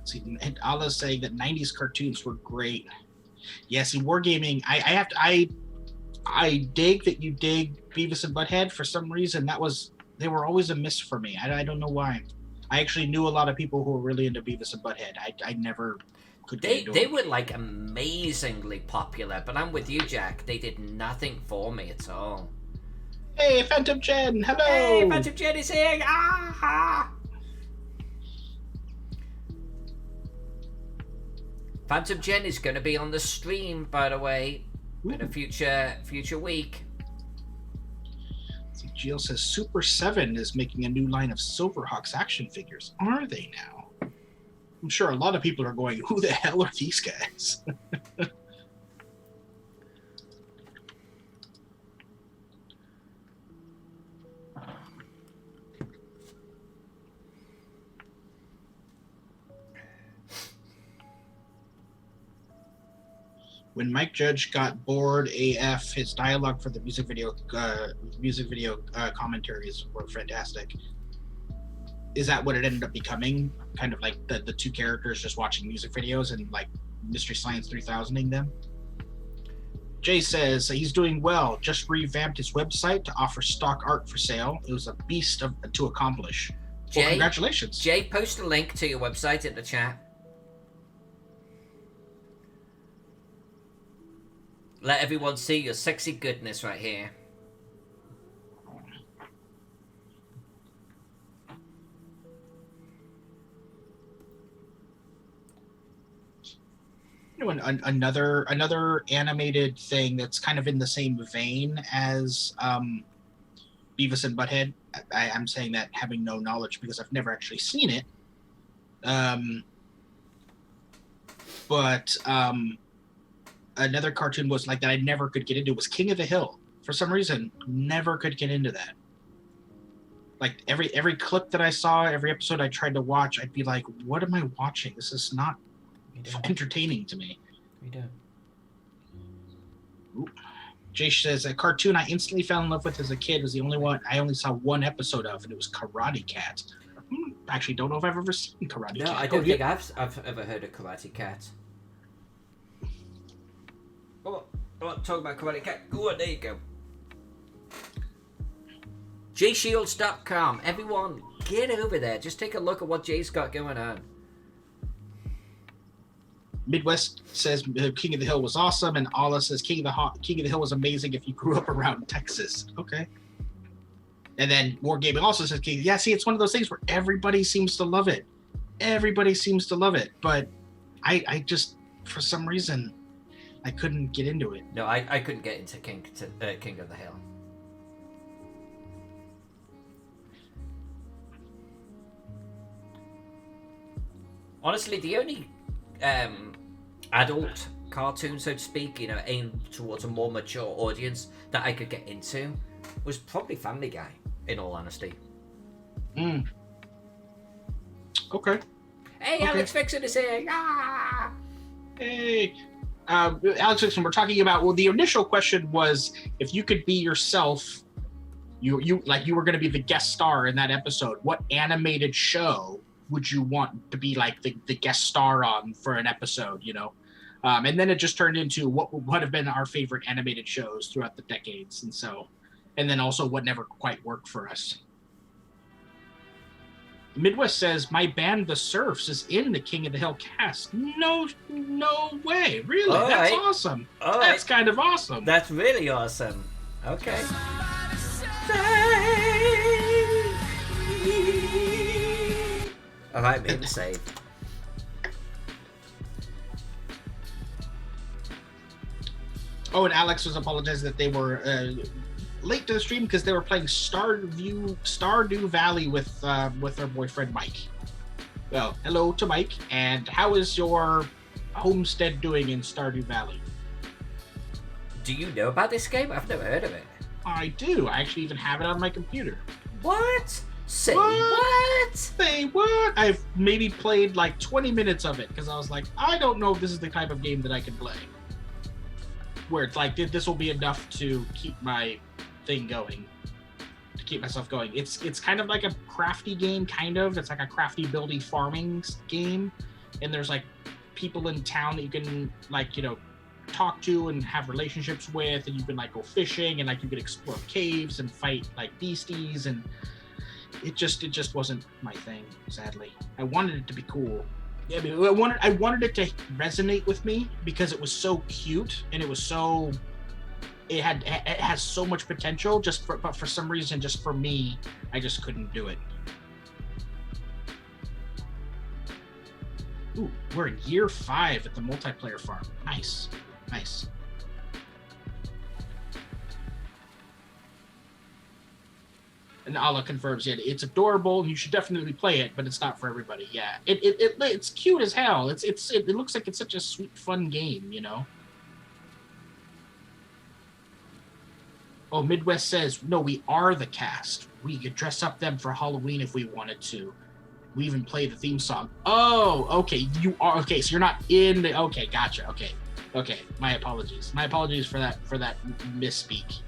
Speaker 2: See, and Allah's saying that 90s cartoons were great. Yeah, see, Wargaming, I dig that you dig Beavis and Butthead. For some reason, they were always a miss for me. I don't know why. I actually knew a lot of people who were really into Beavis and Butthead. I never could get into
Speaker 1: They
Speaker 2: them.
Speaker 1: were like amazingly popular, but I'm with you, Jack. They did nothing for me at all.
Speaker 2: Hey, Phantom Jen, hello!
Speaker 1: Hey, Phantom Jen is here! Ah! Phantom Jen is going to be on the stream, by the way, in a future week.
Speaker 2: See, Jill says Super 7 is making a new line of Silverhawks action figures. Are they now? I'm sure a lot of people are going, who the hell are these guys? When Mike Judge got bored AF, his dialogue for the music video commentaries were fantastic. Is that what it ended up becoming? Kind of like the two characters just watching music videos and like Mystery Science 3000ing them? Jay says he's doing well. Just revamped his website to offer stock art for sale. It was a beast to accomplish.
Speaker 1: Jay,
Speaker 2: well, congratulations.
Speaker 1: Jay, post a link to your website in the chat. Let everyone see your sexy goodness right here.
Speaker 2: You know, another animated thing that's kind of in the same vein as Beavis and Butthead. I'm saying that having no knowledge because I've never actually seen it. But another cartoon was like that I never could get into was King of the Hill. For some reason, never could get into that. Like every clip that I saw, every episode I tried to watch, I'd be like, what am I watching? This is not entertaining to me.
Speaker 1: We don't.
Speaker 2: Ooh. Jay says a cartoon I instantly fell in love with as a kid was the only one I only saw one episode of, and it was Karate Cat. Actually, don't know if I've ever seen Karate Cat.
Speaker 1: No, I don't think I've ever heard of Karate Cat. Oh, I want to talk about Karate Cat. Go on, there you go. JShields.com. Everyone, get over there. Just take a look at what Jay's got going on. Midwest
Speaker 2: says King of the Hill was awesome, and Ala says King of the Hill was amazing if you grew up around Texas. Okay. And then Wargaming also says King. Yeah, see, it's one of those things where everybody seems to love it. Everybody seems to love it, but I just, for some reason, I couldn't get into it.
Speaker 1: No, I couldn't get into King of the Hill. Honestly, the only adult cartoon, so to speak, you know, aimed towards a more mature audience that I could get into was probably Family Guy, in all honesty.
Speaker 2: Okay.
Speaker 1: Hey, okay. Alex Fixon is here! Ah!
Speaker 2: Hey! Alex Fixon, we're talking about, well, the initial question was, if you could be yourself, you were going to be the guest star in that episode, what animated show would you want to be like the guest star on for an episode, you know? And then it just turned into what have been our favorite animated shows throughout the decades. And then also what never quite worked for us. Midwest says, my band, The Surfs, is in the King of the Hill cast. No way. Really?
Speaker 1: All
Speaker 2: That's
Speaker 1: right.
Speaker 2: awesome.
Speaker 1: All
Speaker 2: That's
Speaker 1: right.
Speaker 2: kind of awesome.
Speaker 1: That's really awesome. Okay. Alright, made the save.
Speaker 2: Oh, and Alex was apologizing that they were late to the stream because they were playing Stardew Valley with her boyfriend Mike. Well, hello to Mike, and how is your homestead doing in Stardew Valley?
Speaker 1: Do you know about this game? I've never heard of it.
Speaker 2: I do. I actually even have it on my computer.
Speaker 1: What? Say what?
Speaker 2: Say what? I've maybe played like 20 minutes of it because I was like, I don't know if this is the type of game that I can play. Where it's like, this will be enough to keep my thing going, to keep myself going. It's kind of like a crafty game, kind of. It's like a crafty, buildy, farming game, and there's like people in town that you can like, you know, talk to and have relationships with, and you can like go fishing and like you can explore caves and fight like beasties, and it just wasn't my thing, sadly. I wanted it to be cool. Yeah, I wanted it to resonate with me because it was so cute and it has so much potential. But for some reason, just for me, I just couldn't do it. Ooh, we're in year 5 at the multiplayer farm. Nice. And Allah confirms it. It's adorable, and you should definitely play it, but it's not for everybody. Yeah, it's cute as hell. It looks like it's such a sweet, fun game, you know. Oh, Midwest says, no, we are the cast. We could dress up them for Halloween if we wanted to. We even play the theme song. Oh, okay, you are okay. So you're not in the. Okay, gotcha. Okay, Okay, my apologies. My apologies for that misspeak.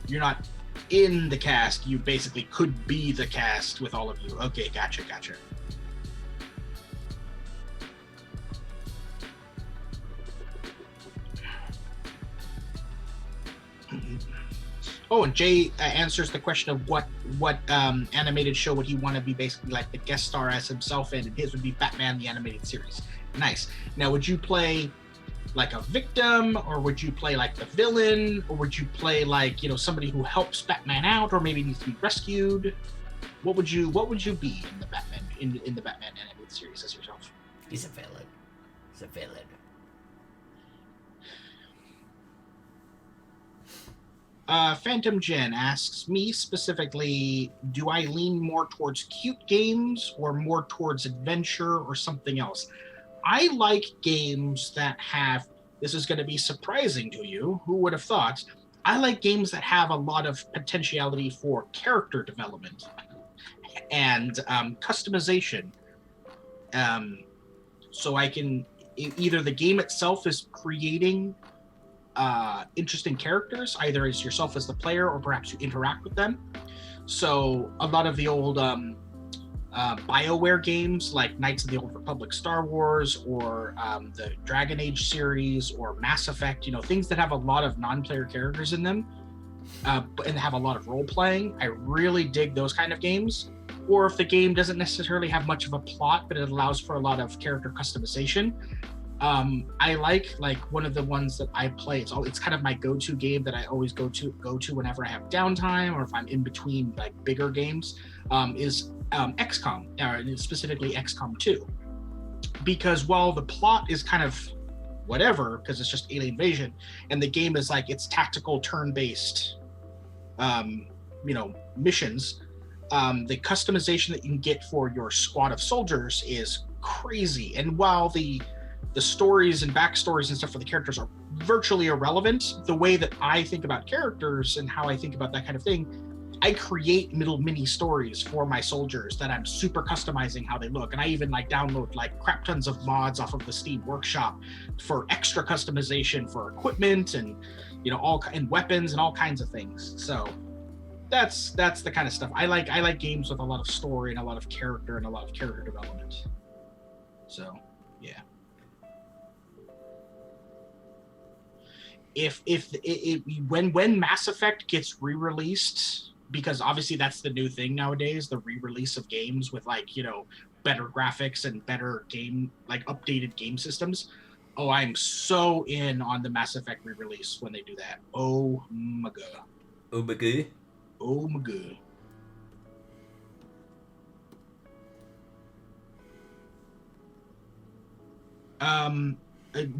Speaker 2: You're not in the cast. You basically could be the cast with all of you. Okay, gotcha. Oh, and Jay answers the question of what animated show would he want to be basically like the guest star as himself in, and his would be Batman the Animated Series. Nice. Now, would you play like a victim, or would you play like the villain, or would you play like, you know, somebody who helps Batman out, or maybe needs to be rescued? What would you be in the Batman in the Batman Animated Series as yourself?
Speaker 1: He's a villain.
Speaker 2: Phantom Jen asks me specifically, do I lean more towards cute games or more towards adventure or something else? I like games that have, this is going to be surprising to you, who would have thought, I like games that have a lot of potentiality for character development and customization. So I can, either the game itself is creating interesting characters, either as yourself as the player or perhaps you interact with them. So a lot of the old BioWare games like Knights of the Old Republic, Star Wars, or the Dragon Age series, or Mass Effect, you know, things that have a lot of non-player characters in them and have a lot of role-playing. I really dig those kind of games. Or if the game doesn't necessarily have much of a plot, but it allows for a lot of character customization. I like one of the ones that I play. It's kind of my go-to game that I always go to whenever I have downtime or if I'm in between like bigger games. Is XCOM, or specifically XCOM 2, because while the plot is kind of whatever, because it's just alien invasion, and the game is like it's tactical turn-based, missions. The customization that you can get for your squad of soldiers is crazy, and while the stories and backstories and stuff for the characters are virtually irrelevant, the way that I think about characters and how I think about that kind of thing, I create little mini stories for my soldiers that I'm super customizing how they look. And I even download crap tons of mods off of the Steam Workshop for extra customization for equipment and, and weapons and all kinds of things. So that's the kind of stuff I like. I like games with a lot of story and a lot of character and a lot of character development. So, yeah. When Mass Effect gets re-released, because obviously that's the new thing nowadays, the re-release of games with better graphics and better game, updated game systems. Oh, I'm so in on the Mass Effect re-release when they do that. Oh my god.
Speaker 1: Oh my god.
Speaker 2: Oh my god.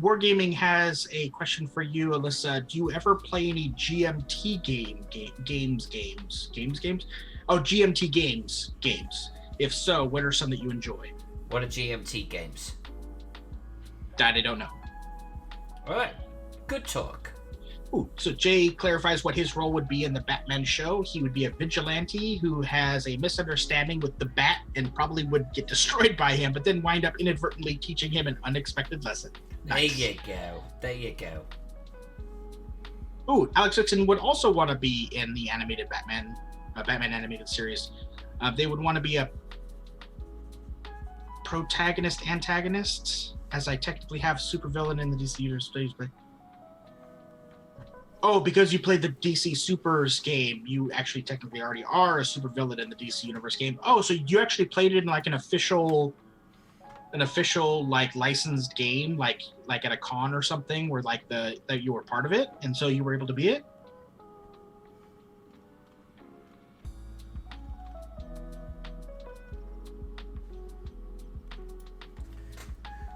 Speaker 2: Wargaming has a question for you, Alyssa. Do you ever play any GMT games? Oh, GMT games. If so, what are some that you enjoy?
Speaker 1: What are GMT games?
Speaker 2: That I don't know.
Speaker 1: All right, good talk.
Speaker 2: Ooh, so Jay clarifies what his role would be in the Batman show. He would be a vigilante who has a misunderstanding with the Bat and probably would get destroyed by him, but then wind up inadvertently teaching him an unexpected lesson. Nice.
Speaker 1: There you go.
Speaker 2: Ooh, Alex Dixon would also want to be in the animated Batman animated series. They would want to be a protagonist-antagonist, as I technically have supervillain in the DC universe. But oh, because you played the DC Supers game, you actually technically already are a supervillain in the DC Universe game. Oh, so you actually played it in an official licensed game, like at a con or something, where that you were part of it, and so you were able to be it.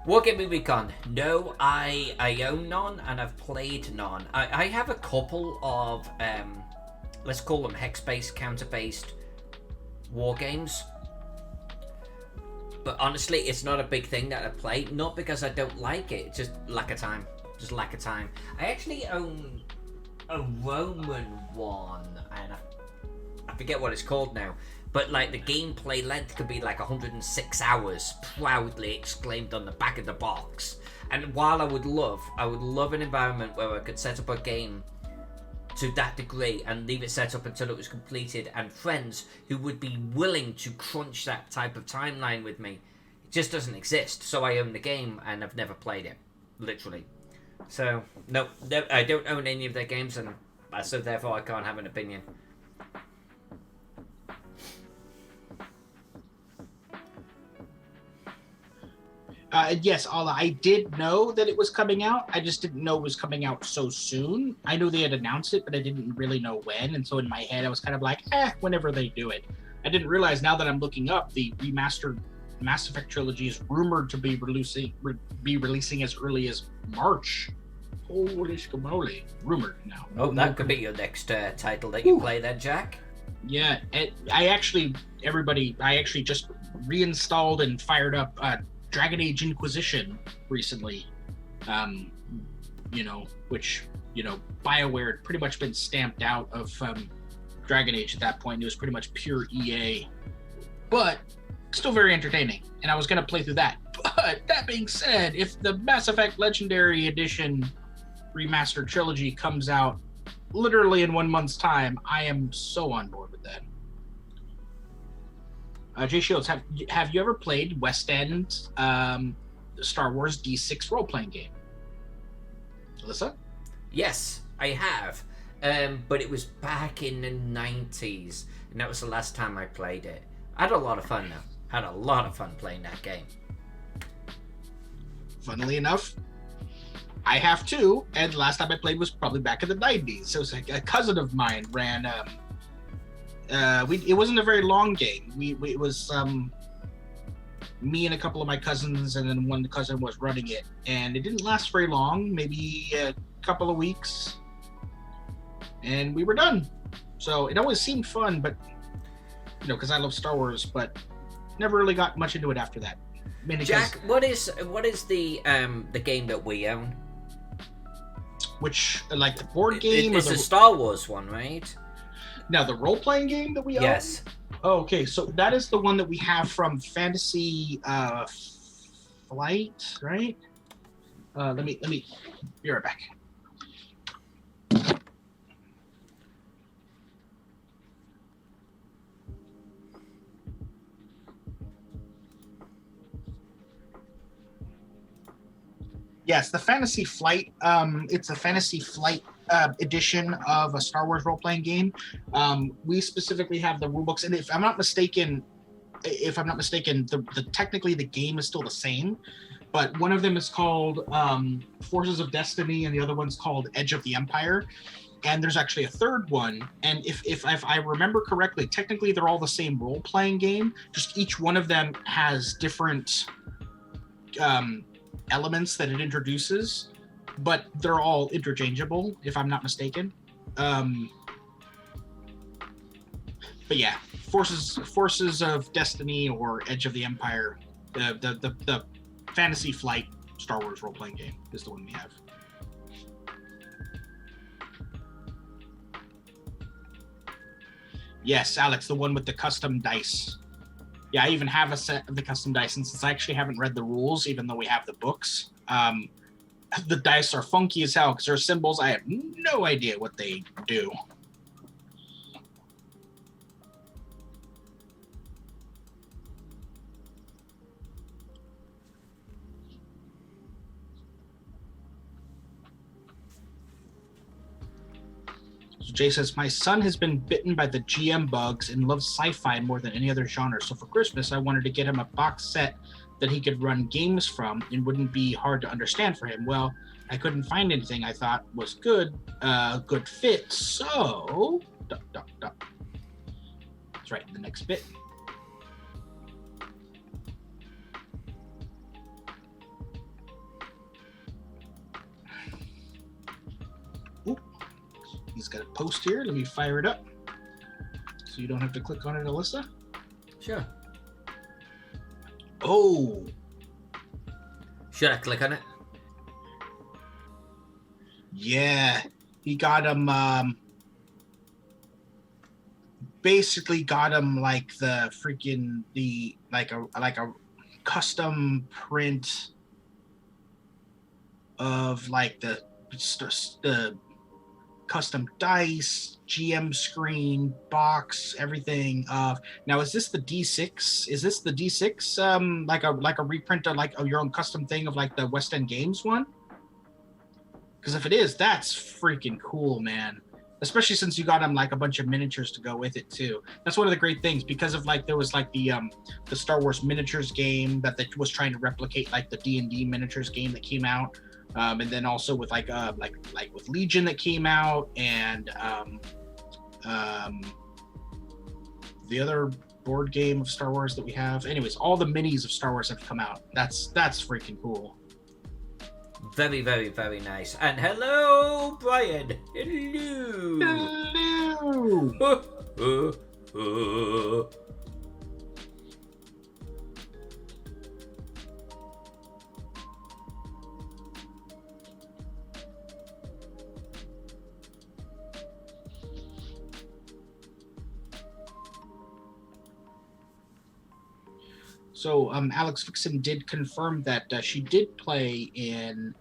Speaker 1: Wargaming Recon. No, I own none, and I've played none. I have a couple of, let's call them hex-based, counter-based war games. But honestly, it's not a big thing that I play. Not because I don't like it, it's just lack of time. I actually own a Roman one, and I forget what it's called now. but like the gameplay length could be like 106 hours, proudly exclaimed on the back of the box. And while I would love an environment where I could set up a game to that degree and leave it set up until it was completed, and friends who would be willing to crunch that type of timeline with me, it just doesn't exist. So I own the game and I've never played it, literally. So no, I don't own any of their games, and so therefore I can't have an opinion.
Speaker 2: Yes, I did know that it was coming out. I just didn't know it was coming out so soon. I knew they had announced it, but I didn't really know when. And so in my head, I was kind of like, whenever they do it. I didn't realize, now that I'm looking up, the remastered Mass Effect trilogy is rumored to be releasing as early as March. Holy schmoly. Rumored now.
Speaker 1: Oh, that could be your next title that you play then, Jack.
Speaker 2: Yeah, I actually just reinstalled and fired up Dragon Age Inquisition recently, which, BioWare had pretty much been stamped out of Dragon Age at that point. It was pretty much pure EA, but still very entertaining, and I was going to play through that. But that being said, if the Mass Effect Legendary Edition remastered trilogy comes out literally in 1 month's time, I am so on board with that. Jay Shields, have you ever played West End Star Wars D6 role-playing game? Alyssa?
Speaker 1: Yes, I have. But it was back in the 90s, and that was the last time I played it. I had a lot of fun though. Had a lot of fun playing that game.
Speaker 2: Funnily enough, I have too, and the last time I played was probably back in the 90s. So it's like a cousin of mine ran it wasn't a very long game. It was me and a couple of my cousins, and then one cousin was running it, and it didn't last very long, maybe a couple of weeks, and we were done. So it always seemed fun, but because I love Star Wars, but never really got much into it after that.
Speaker 1: Jack, what is the game that we own?
Speaker 2: Which, like the board game?
Speaker 1: It's the Star Wars one, right?
Speaker 2: Now, the role-playing game that we own?
Speaker 1: Yes.
Speaker 2: Oh, okay, so that is the one that we have from Fantasy Flight, right? Let me be right back. Yes, the Fantasy Flight. It's a Fantasy Flight edition of a Star Wars role-playing game. We specifically have the rulebooks, and if I'm not mistaken, the technically the game is still the same, but one of them is called Forces of Destiny, and the other one's called Edge of the Empire. And there's actually a third one. And if I remember correctly, technically they're all the same role-playing game. Just each one of them has different elements that it introduces, but they're all interchangeable, if I'm not mistaken. But yeah, Forces of Destiny or Edge of the Empire, the Fantasy Flight Star Wars role-playing game is the one we have. Yes, Alex, the one with the custom dice. Yeah, I even have a set of the custom dice, and since I actually haven't read the rules, even though we have the books, the dice are funky as hell because they're symbols. I have no idea what they do. So Jay says, my son has been bitten by the GM bugs and loves sci-fi more than any other genre. So for Christmas, I wanted to get him a box set that he could run games from and wouldn't be hard to understand for him. Well, I couldn't find anything I thought was good fit. So, that's right, the next bit. He's got a post here. Let me fire it up so you don't have to click on it, Alyssa.
Speaker 1: Sure.
Speaker 2: Oh.
Speaker 1: Should I click on it?
Speaker 2: Yeah. He got him basically got him like the freaking like a custom print of like the custom dice, GM screen, box, everything. Now is this the D6? Is this the D6? Like a reprint of like your own custom thing of like the West End Games one? Because if it is, that's freaking cool, man. Especially since you got him like a bunch of miniatures to go with it too. That's one of the great things because of like there was like the Star Wars miniatures game that was trying to replicate like the D&D miniatures game that came out. And then also with like with Legion that came out, and the other board game of Star Wars that we have. Anyways, all the minis of Star Wars have come out. That's freaking cool.
Speaker 1: Very, very, very nice. And hello, Brian. Hello.
Speaker 2: Hello. So Alex Vixen did confirm that she did play in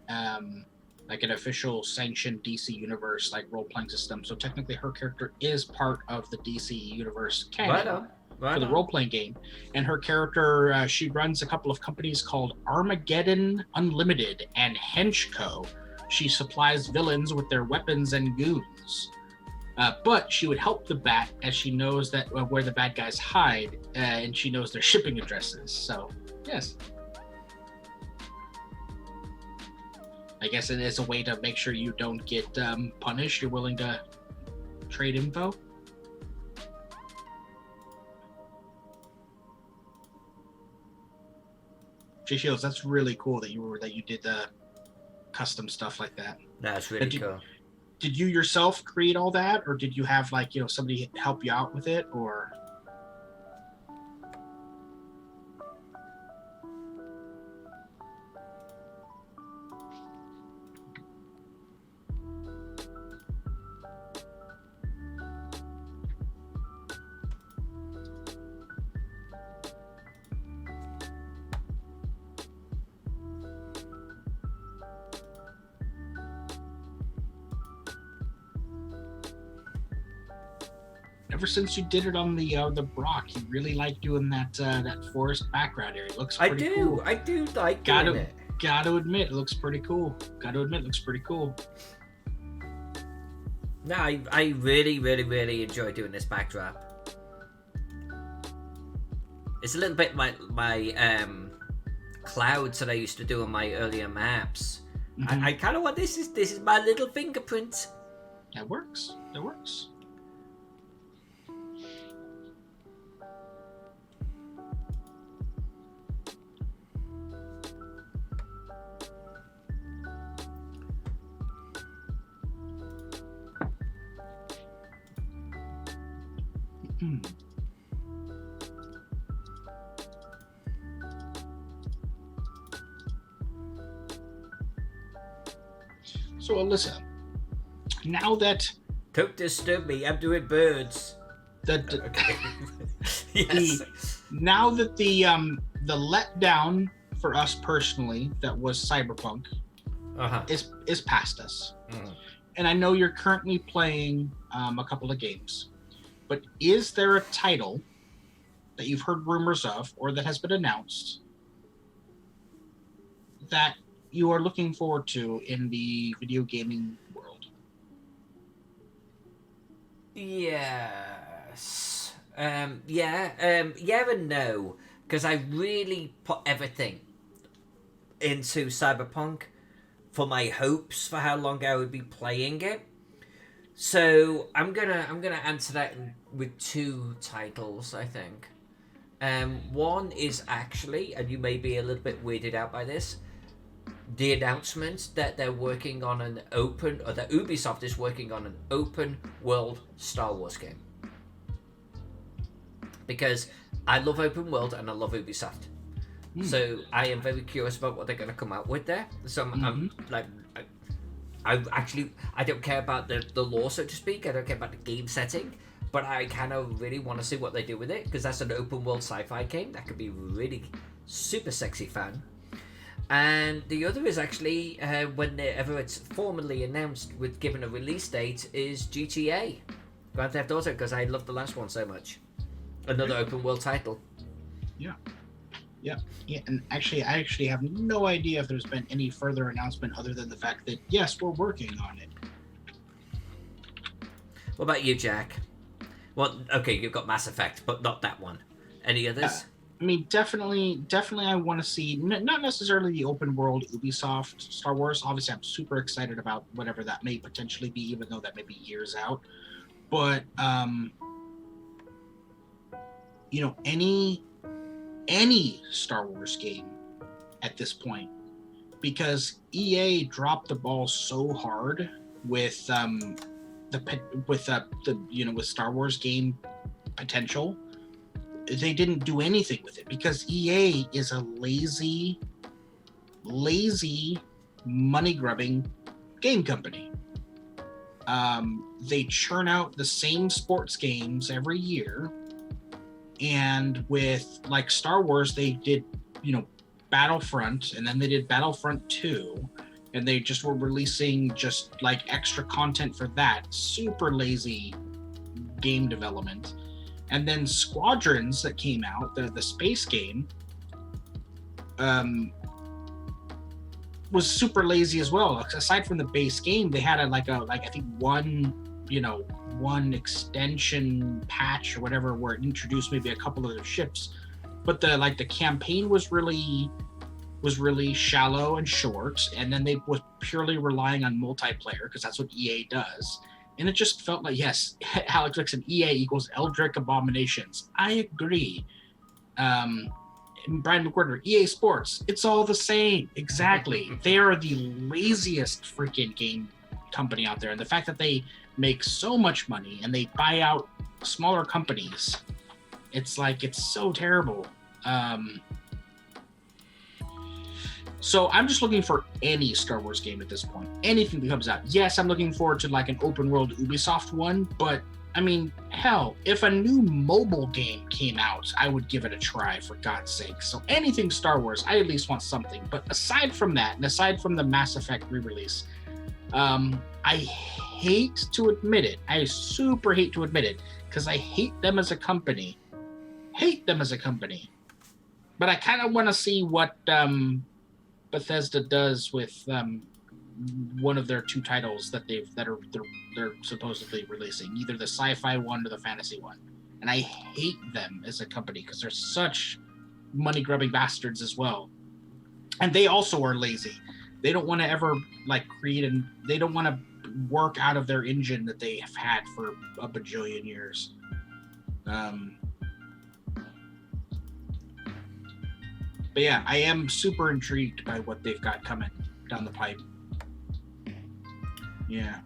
Speaker 2: like an official sanctioned DC Universe like role-playing system. So technically her character is part of the DC Universe canon for the role-playing game. And her character, she runs a couple of companies called Armageddon Unlimited and Henchco. She supplies villains with their weapons and goons. But she would help the Bat as she knows that where the bad guys hide, and she knows their shipping addresses. So, yes. I guess it is a way to make sure you don't get punished. You're willing to trade info. J Shields, that's really cool that you did the custom stuff like that.
Speaker 1: That's really cool.
Speaker 2: Did you yourself create all that, or did you have like somebody help you out with it, or? Ever since you did it on the Brock, you really like doing that forest background area. It looks pretty cool.
Speaker 1: I do like doing it.
Speaker 2: Gotta admit, it looks pretty cool.
Speaker 1: No, I really, really, really enjoy doing this backdrop. It's a little bit my clouds that I used to do on my earlier maps. Mm-hmm. I kind of want this is my little fingerprint.
Speaker 2: That works. So Alyssa, now that
Speaker 1: don't disturb me, I'm doing birds.
Speaker 2: Yes. Now that the letdown for us personally that was Cyberpunk is past us, and I know you're currently playing a couple of games. But is there a title that you've heard rumors of or that has been announced that you are looking forward to in the video gaming world?
Speaker 1: Yes. Yeah and no. Because I really put everything into Cyberpunk for my hopes for how long I would be playing it. So I'm gonna answer that with two titles, I think. One is actually, and you may be a little bit weirded out by this, the announcement that they're working on that Ubisoft is working on an open world Star Wars game. Because I love open world and I love Ubisoft. So I am very curious about what they're going to come out with there. So I'm like, I don't care about the lore, so to speak. I don't care about the game setting, but I kind of really want to see what they do with it, because that's an open world sci-fi game that could be really super sexy fun. And the other is actually, whenever it's formally announced with given a release date, is GTA Grand Theft Auto, because I love the last one so much. Another open world title.
Speaker 2: Yeah. And actually, I have no idea if there's been any further announcement other than the fact that yes, we're working on it.
Speaker 1: What about you, Jack? Well, okay, you've got Mass Effect, but not that one. Any others?
Speaker 2: I mean, definitely, I want to see not necessarily the open world Ubisoft Star Wars. Obviously, I'm super excited about whatever that may potentially be, even though that may be years out. But any Star Wars game at this point, because EA dropped the ball so hard with with Star Wars game potential. They didn't do anything with it because EA is a lazy money grubbing game company. They churn out the same sports games every year. And with like Star Wars, they did, Battlefront, and then they did Battlefront 2, and they just were releasing just like extra content for that. Super lazy game development. And then Squadrons that came out, the space game, was super lazy as well. Aside from the base game, they had I think one extension patch or whatever where it introduced maybe a couple of their ships, but the campaign was really shallow and short, and then they was purely relying on multiplayer because that's what EA does, and it just felt like, yes, Alex Dixon, EA equals Eldritch Abominations. I agree. Brian McWhorter, EA Sports, it's all the same. Exactly. They are the laziest freaking game company out there, and the fact that they make so much money and they buy out smaller companies, it's so terrible. So I'm just looking for any Star Wars game at this point, anything that comes out. Yes, I'm looking forward to like an open world Ubisoft one, but I mean, hell, if a new mobile game came out, I would give it a try, for God's sake. So anything Star Wars, I at least want something. But aside from that, and aside from the Mass Effect re-release, I hate to admit it. I super hate to admit it, because I hate them as a company. But I kind of want to see what Bethesda does with one of their two titles that they're supposedly releasing, either the sci-fi one or the fantasy one. And I hate them as a company because they're such money-grubbing bastards as well. And they also are lazy. They don't want to ever they don't want to work out of their engine that they have had for a bajillion years. But yeah, I am super intrigued by what they've got coming down the pipe. Yeah.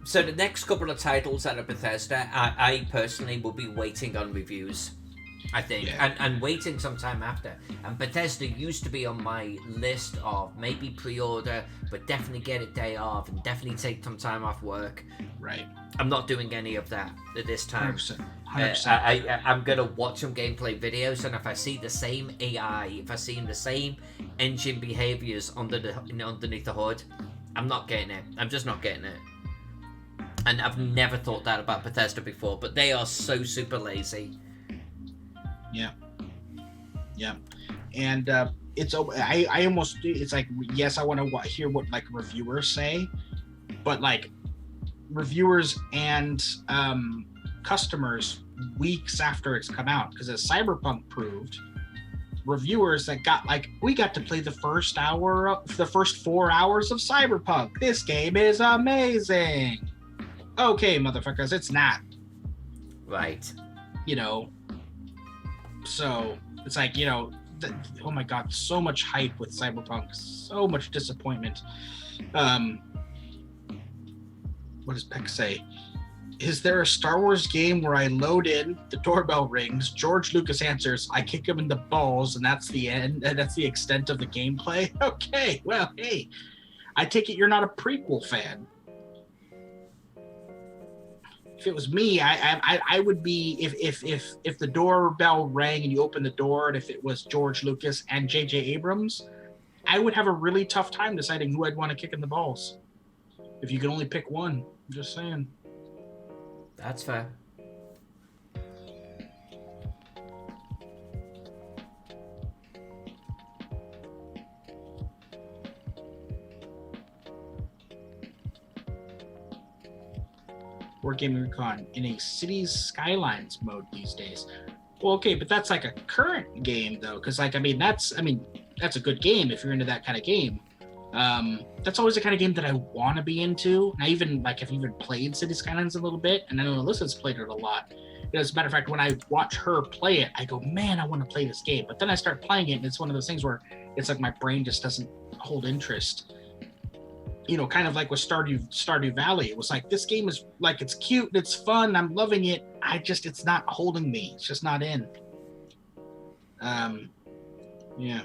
Speaker 1: So the next couple of titles out of Bethesda, I personally will be waiting on reviews, I think, and waiting some time after. And Bethesda used to be on my list of maybe pre-order, but definitely get it day off and definitely take some time off work.
Speaker 2: Right.
Speaker 1: I'm not doing any of that at this time.
Speaker 2: 100%.
Speaker 1: I'm going to watch some gameplay videos, and if I see the same AI, if I see the same engine behaviors underneath the hood, I'm not getting it. I'm just not getting it. And I've never thought that about Bethesda before, but they are so super lazy.
Speaker 2: Yeah. And it's like, yes, I want to hear what like reviewers say, but like reviewers and customers weeks after it's come out, because as Cyberpunk proved, reviewers that we got to play the first 4 hours of Cyberpunk. This game is amazing. Okay, motherfuckers, it's not.
Speaker 1: Right.
Speaker 2: So it's like, oh my God, so much hype with Cyberpunk, so much disappointment. What does Peck say? Is there a Star Wars game where I load in, the doorbell rings, George Lucas answers, I kick him in the balls, and that's the end, and that's the extent of the gameplay? Okay, well, hey, I take it you're not a prequel fan. if it was me, I would be if the doorbell rang and you opened the door, and if it was George Lucas and J.J. Abrams, I would have a really tough time deciding who I'd want to kick in the balls. If you could only pick one, I'm just saying.
Speaker 1: That's fair.
Speaker 2: Wargaming Recon in a cities skylines mode these days. Well, okay, but that's like a current game though, because that's a good game if you're into that kind of game. That's always the kind of game that I want to be into. And I even I've even played City Skylines a little bit, and I know Alyssa's played it a lot. And as a matter of fact, when I watch her play it, I go, man, I want to play this game. But then I start playing it, and it's one of those things where it's like my brain just doesn't hold interest. You know, kind of like with Stardew Valley. It was like, this game is like, it's cute, it's fun, I'm loving it. It's not holding me. It's just not in. Yeah.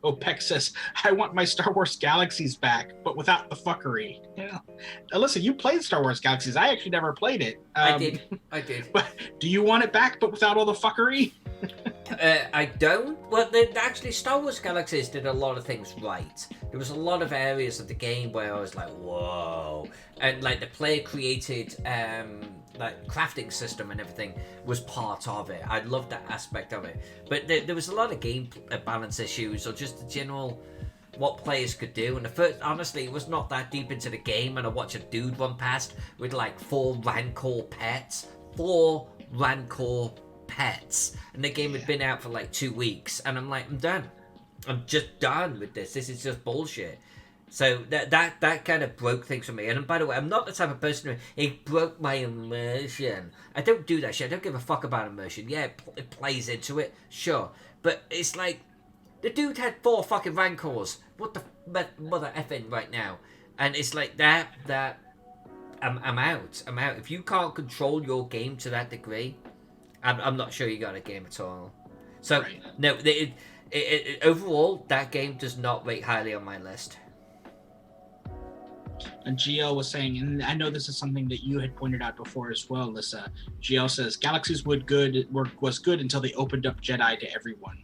Speaker 2: Oh, Peck says, I want my Star Wars Galaxies back, but without the fuckery. Yeah. Alyssa, you played Star Wars Galaxies. I actually never played it.
Speaker 1: I did.
Speaker 2: But do you want it back, but without all the fuckery?
Speaker 1: I don't. Well, actually, Star Wars Galaxies did a lot of things right. There was a lot of areas of the game where I was like, whoa. And like the player created like crafting system and everything was part of it. I loved that aspect of it. But there was a lot of game balance issues or just the general what players could do. And the first, honestly, it was not that deep into the game, and I watched a dude run past with like 4 Rancor pets. 4 Rancor pets. And the game had been out for like 2 weeks, and I'm like, I'm done. I'm just done with this. This is just bullshit. So that kind of broke things for me. And by the way, I'm not the type of person who, it broke my immersion. I don't do that shit. I don't give a fuck about immersion. Yeah, it plays into it, sure. But it's like, the dude had 4 fucking Rancors. What the mother effing right now? And it's like that I'm out. I'm out. If you can't control your game to that degree, I'm not sure you got a game at all. So, right. No, overall, that game does not rate highly on my list.
Speaker 2: And GL was saying, and I know this is something that you had pointed out before as well, Alyssa. GL says, Galaxies was good until they opened up Jedi to everyone.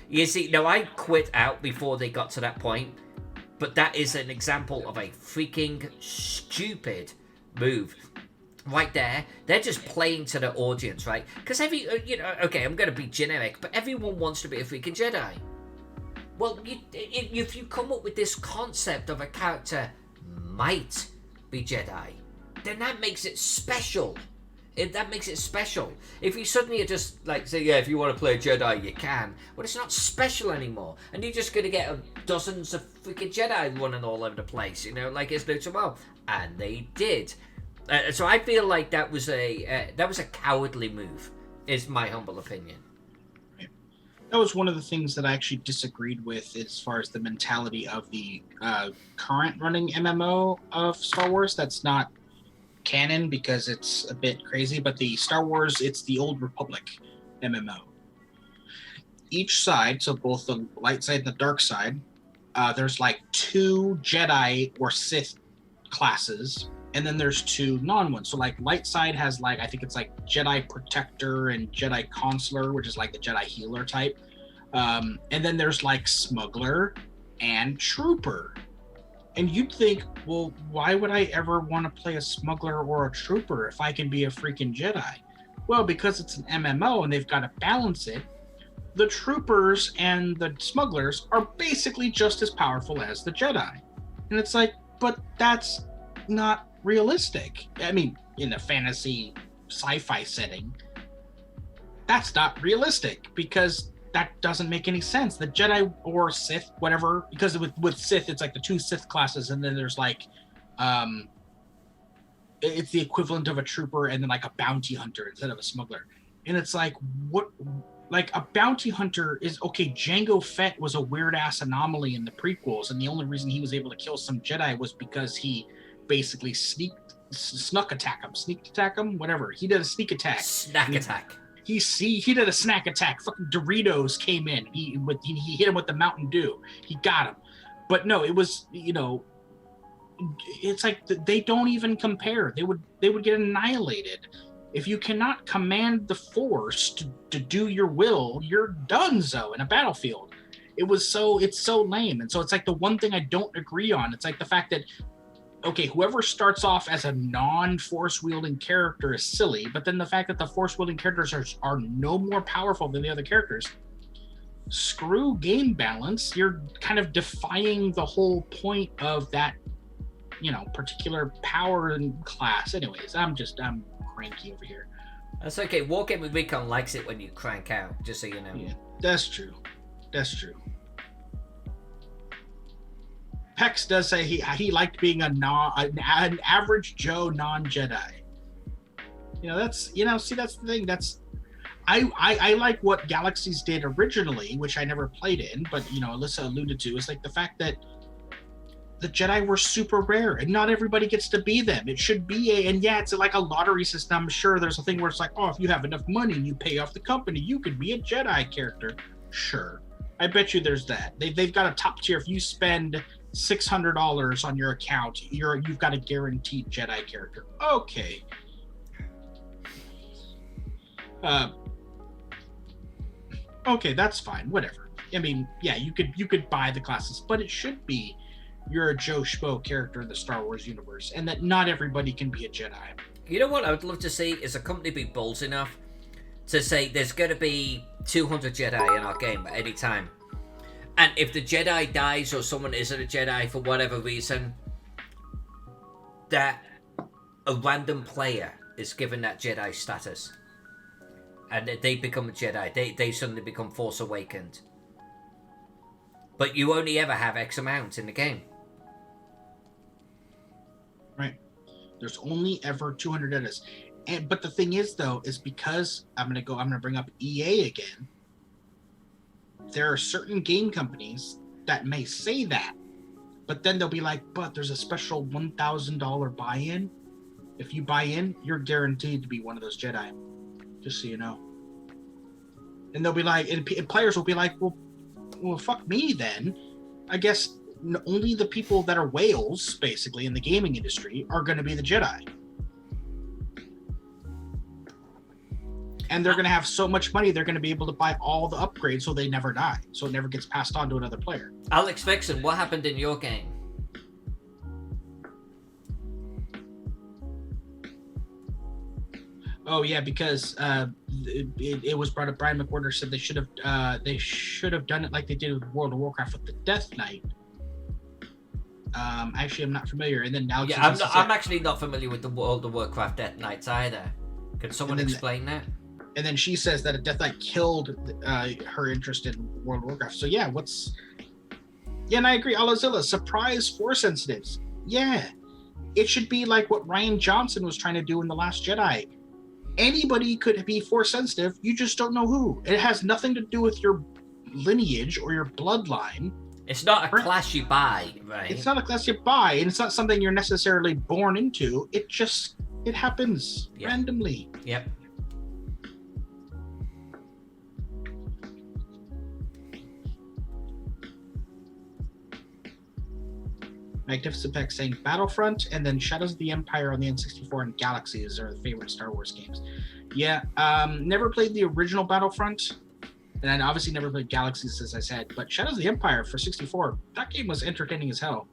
Speaker 1: You see, now I quit out before they got to that point, but that is an example of a freaking stupid move. Right there, they're just playing to the audience, right? Because okay, I'm going to be generic, but everyone wants to be a freaking Jedi. Well, if you come up with this concept of a character might be Jedi, then that makes it special. That makes it special. If you suddenly just like say, yeah, if you want to play a Jedi, you can. Well, it's not special anymore, and you're just going to get dozens of freaking Jedi running all over the place, like it's no tomorrow. And they did. So I feel like that was a cowardly move, is my humble opinion.
Speaker 2: That was one of the things that I actually disagreed with as far as the mentality of the current running MMO of Star Wars. That's not canon because it's a bit crazy, but the Star Wars, it's the Old Republic MMO. Each side, so both the light side and the dark side, there's like 2 Jedi or Sith classes, and then there's 2 non-ones. So like light side has like, I think it's like Jedi Protector and Jedi Consular, which is like the Jedi Healer type. And then there's like Smuggler and Trooper. And you'd think, well, why would I ever want to play a Smuggler or a Trooper if I can be a freaking Jedi? Well, because it's an MMO and they've got to balance it. The Troopers and the Smugglers are basically just as powerful as the Jedi. And it's like, but that's not realistic. I mean, in a fantasy sci-fi setting, that's not realistic because that doesn't make any sense. The Jedi or Sith, whatever, because with Sith, it's like the 2 Sith classes, and then there's like, it's the equivalent of a trooper and then like a bounty hunter instead of a smuggler. And it's like, what, like a bounty hunter is, okay, Jango Fett was a weird ass anomaly in the prequels, and the only reason he was able to kill some Jedi was because he basically sneaked attack him, whatever. He did a sneak attack. He did a snack attack. Fucking Doritos came in. He hit him with the Mountain Dew. He got him. But no, it was, it's like they don't even compare. They would get annihilated. If you cannot command the force to do your will, you're donezo in a battlefield. It's so lame. And so it's like the one thing I don't agree on. It's like the fact that, okay, whoever starts off as a non-force wielding character is silly, but then the fact that the force wielding characters are no more powerful than the other characters, screw game balance. You're kind of defying the whole point of that, particular power and class. Anyways, I'm cranky over here.
Speaker 1: That's okay. Wargaming with Recon likes it when you crank out, just so you know.
Speaker 2: Yeah, that's true. Pex does say he liked being an average Joe non-Jedi. That's the thing. I like what Galaxies did originally, which I never played in, but Alyssa alluded to, is like the fact that the Jedi were super rare and not everybody gets to be them. It should be it's like a lottery system. I'm sure there's a thing where it's like, oh, if you have enough money and you pay off the company, you could be a Jedi character. Sure. I bet you there's that. They've got a top tier. If you spend $600 on your account, you've got a guaranteed Jedi character. Okay. Okay, that's fine. Whatever. I mean, yeah, you could buy the classes, but it should be you're a Joe Schmo character in the Star Wars universe, and that not everybody can be a Jedi.
Speaker 1: You know what I would love to see is a company be bold enough to say there's going to be 200 Jedi in our game at any time. And if the Jedi dies or someone isn't a Jedi for whatever reason, that a random player is given that Jedi status. And they become a Jedi. They suddenly become Force Awakened. But you only ever have X amount in the game.
Speaker 2: Right. There's only ever 200 Jedis. But the thing is, though, is because I'm gonna bring up EA again. There are certain game companies that may say that, but then they'll be like, but there's a special $1,000 buy-in. If you buy in, you're guaranteed to be one of those Jedi. Just so you know. And they'll be like, and players will be like, well, fuck me then. I guess only the people that are whales, basically, in the gaming industry are going to be the Jedi. And they're going to have so much money, they're going to be able to buy all the upgrades so they never die. So it never gets passed on to another player.
Speaker 1: Alex Vixen, what happened in your game?
Speaker 2: Oh yeah, because it was brought up. Brian McWhorter said they should have done it like they did with World of Warcraft with the Death Knight. Actually, I'm not familiar. And then now,
Speaker 1: I'm actually not familiar with the World of Warcraft Death Knights either. Can someone explain that?
Speaker 2: And then she says that a Death Knight killed her interest in World of Warcraft. So yeah, and I agree. Alazilla, surprise Force sensitives. Yeah, it should be like what Rian Johnson was trying to do in The Last Jedi. Anybody could be Force sensitive. You just don't know who. It has nothing to do with your lineage or your bloodline.
Speaker 1: It's not a class you buy, right?
Speaker 2: It's not a class you buy, and it's not something you're necessarily born into. It happens randomly.
Speaker 1: Yep.
Speaker 2: Magnificent Peck saying Battlefront and then Shadows of the Empire on the N64 and Galaxies are the favorite Star Wars games. Yeah, never played the original Battlefront, and I obviously never played Galaxies, as I said, but Shadows of the Empire for 64, that game was entertaining as hell.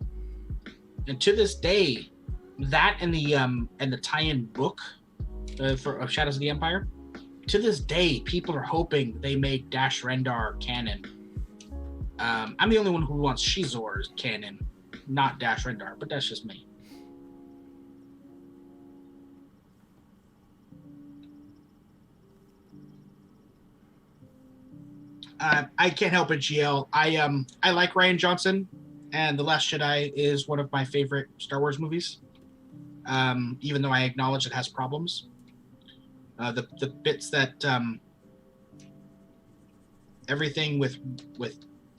Speaker 2: And to this day, that and the tie-in book of Shadows of the Empire, to this day, people are hoping they make Dash Rendar canon. I'm the only one who wants Shizor canon, not Dash Rendar, but that's just me. I can't help it, GL. I like Rian Johnson, and The Last Jedi is one of my favorite Star Wars movies. Even though I acknowledge it has problems. The bits that everything with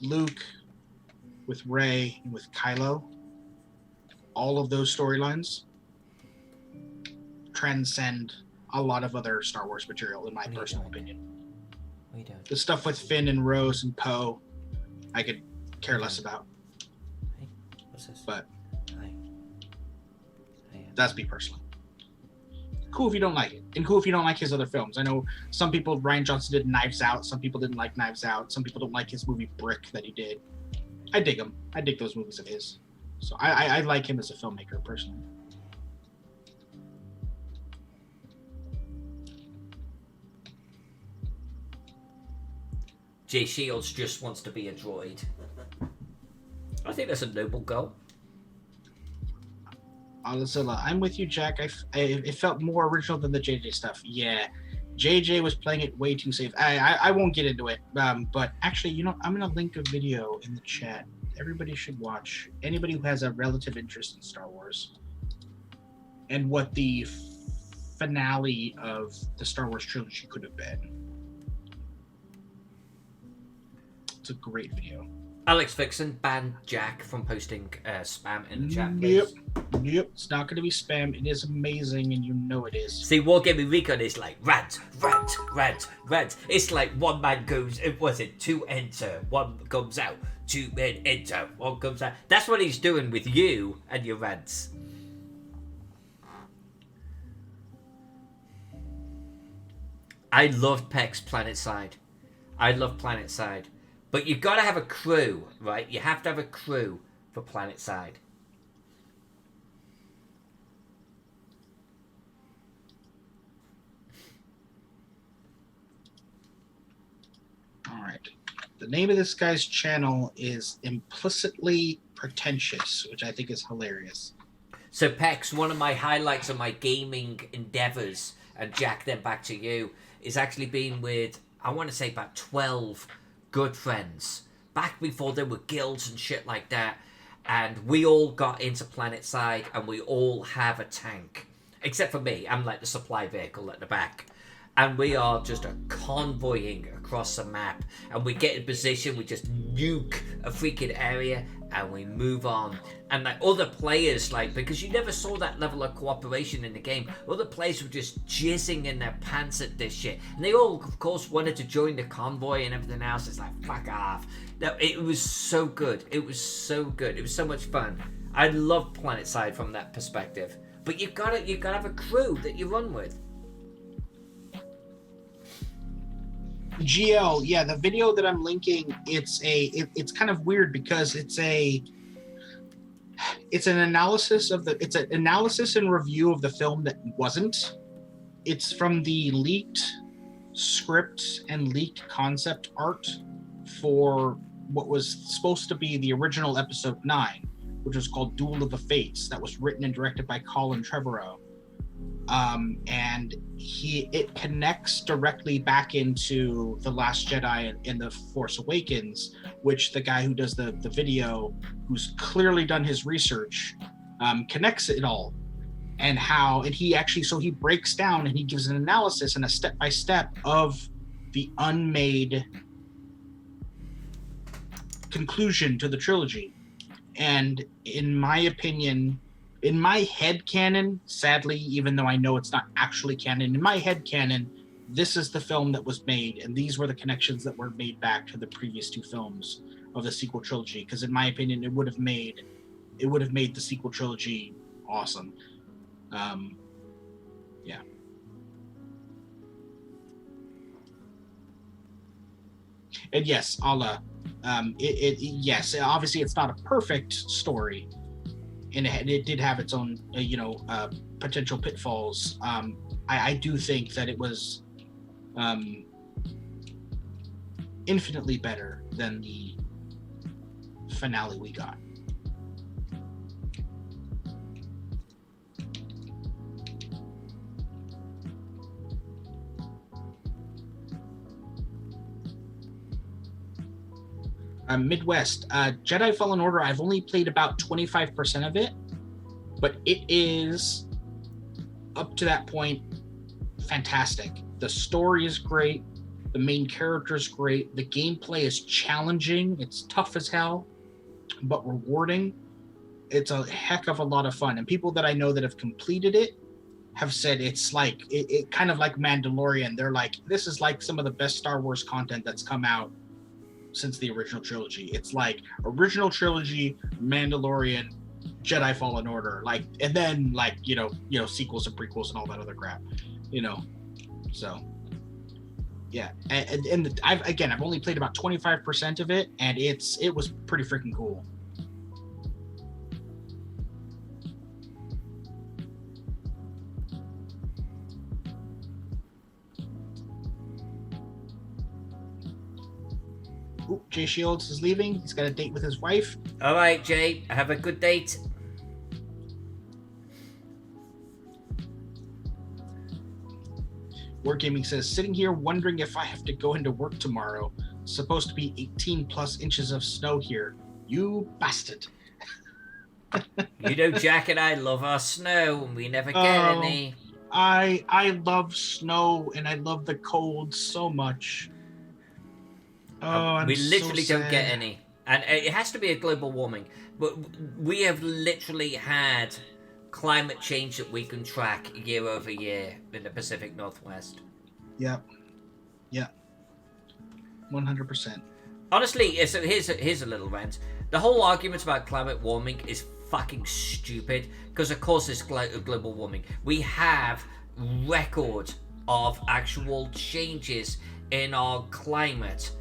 Speaker 2: Luke, with Rey, and with Kylo, all of those storylines transcend a lot of other Star Wars material, in my personal opinion. The stuff with Finn and Rose and Poe, I could care less about.
Speaker 1: What's this?
Speaker 2: But That's me personally. Cool if you don't like it, and cool if you don't like his other films. I know some people, Ryan Johnson did Knives Out. Some people didn't like Knives Out. Some people don't like his movie Brick that he did. I dig him. I dig those movies of his. So I like him as a filmmaker personally.
Speaker 1: Jay Shields just wants to be a droid. I think that's a noble goal.
Speaker 2: I'm with you, Jack. It felt more original than the JJ stuff. Yeah, JJ was playing it way too safe. I won't get into it. But actually, you know, I'm gonna link a video in the chat. Everybody should watch. Anybody who has a relative interest in Star Wars and what the finale of the Star Wars trilogy could have been. It's a great video.
Speaker 1: Alex Vixen banned Jack from posting spam in the chat, please.
Speaker 2: Yep. It's not going to be spam. It is amazing, and you know it is.
Speaker 1: See, Wargaming Recon is like rant. It's like one man goes, two enter, one comes out, two men enter, one comes out. That's what he's doing with you and your rants. I loved Peck's Planetside. I love Planetside. But you've got to have a crew, right? You have to have a crew for Planetside.
Speaker 2: All right. The name of this guy's channel is Implicitly Pretentious, which I think is hilarious.
Speaker 1: So, Pex, one of my highlights of my gaming endeavors, and Jack, then back to you, is actually being with, I want to say, about 12 good friends. Back before there were guilds and shit like that. And we all got into Planetside, and we all have a tank. Except for me, I'm like the supply vehicle at the back. And we are just a convoying across the map. And we get in position, we just nuke a freaking area, and we move on. And like other players, like, because you never saw that level of cooperation in the game, other players were just jizzing in their pants at this shit. And they all, of course, wanted to join the convoy and everything else. It's like, fuck off. No, it was so good. It was so good. It was so much fun. I love Planetside from that perspective. But you've got to have a crew that you run with.
Speaker 2: GL, yeah, the video that I'm linking, it's kind of weird because it's an analysis and review of the film that wasn't. It's from the leaked script and leaked concept art for what was supposed to be the original episode 9, which was called Duel of the Fates, that was written and directed by Colin Trevorrow. And it connects directly back into The Last Jedi and The Force Awakens, which the guy who does the video, who's clearly done his research, connects it all. And he breaks down and he gives an analysis and a step-by-step of the unmade conclusion to the trilogy. And in my opinion, in my head canon, sadly, even though I know it's not actually canon, in my head canon, this is the film that was made, and these were the connections that were made back to the previous 2 films of the sequel trilogy. Because in my opinion, it would have made the sequel trilogy awesome. Yeah. And yes, Allah. Yes, obviously it's not a perfect story. And it did have its own, potential pitfalls. I do think that it was infinitely better than the finale we got. Midwest, Jedi Fallen Order, I've only played about 25% of it, but it is, up to that point, fantastic. The story is great, the main character is great, the gameplay is challenging, it's tough as hell, but rewarding. It's a heck of a lot of fun, and people that I know that have completed it have said it's like, it kind of like Mandalorian. They're like, this is like some of the best Star Wars content that's come out since the original trilogy. It's like original trilogy, Mandalorian, Jedi Fallen Order, like, and then like sequels and prequels and all that other crap, so yeah, and I've only played about 25% of it, and it was pretty freaking cool. Ooh, Jay Shields is leaving. He's got a date with his wife.
Speaker 1: All right, Jay, have a good date.
Speaker 2: Wargaming says, sitting here wondering if I have to go into work tomorrow. Supposed to be 18 plus inches of snow here. You bastard.
Speaker 1: Jack and I love our snow, and we never get any.
Speaker 2: I love snow, and I love the cold so much.
Speaker 1: We literally don't get any. And it has to be a global warming. But we have literally had climate change that we can track year over year in the Pacific Northwest.
Speaker 2: Yep. 100%.
Speaker 1: Honestly, so here's a little rant. The whole argument about climate warming is fucking stupid, because of course it's global warming. We have record of actual changes in our climate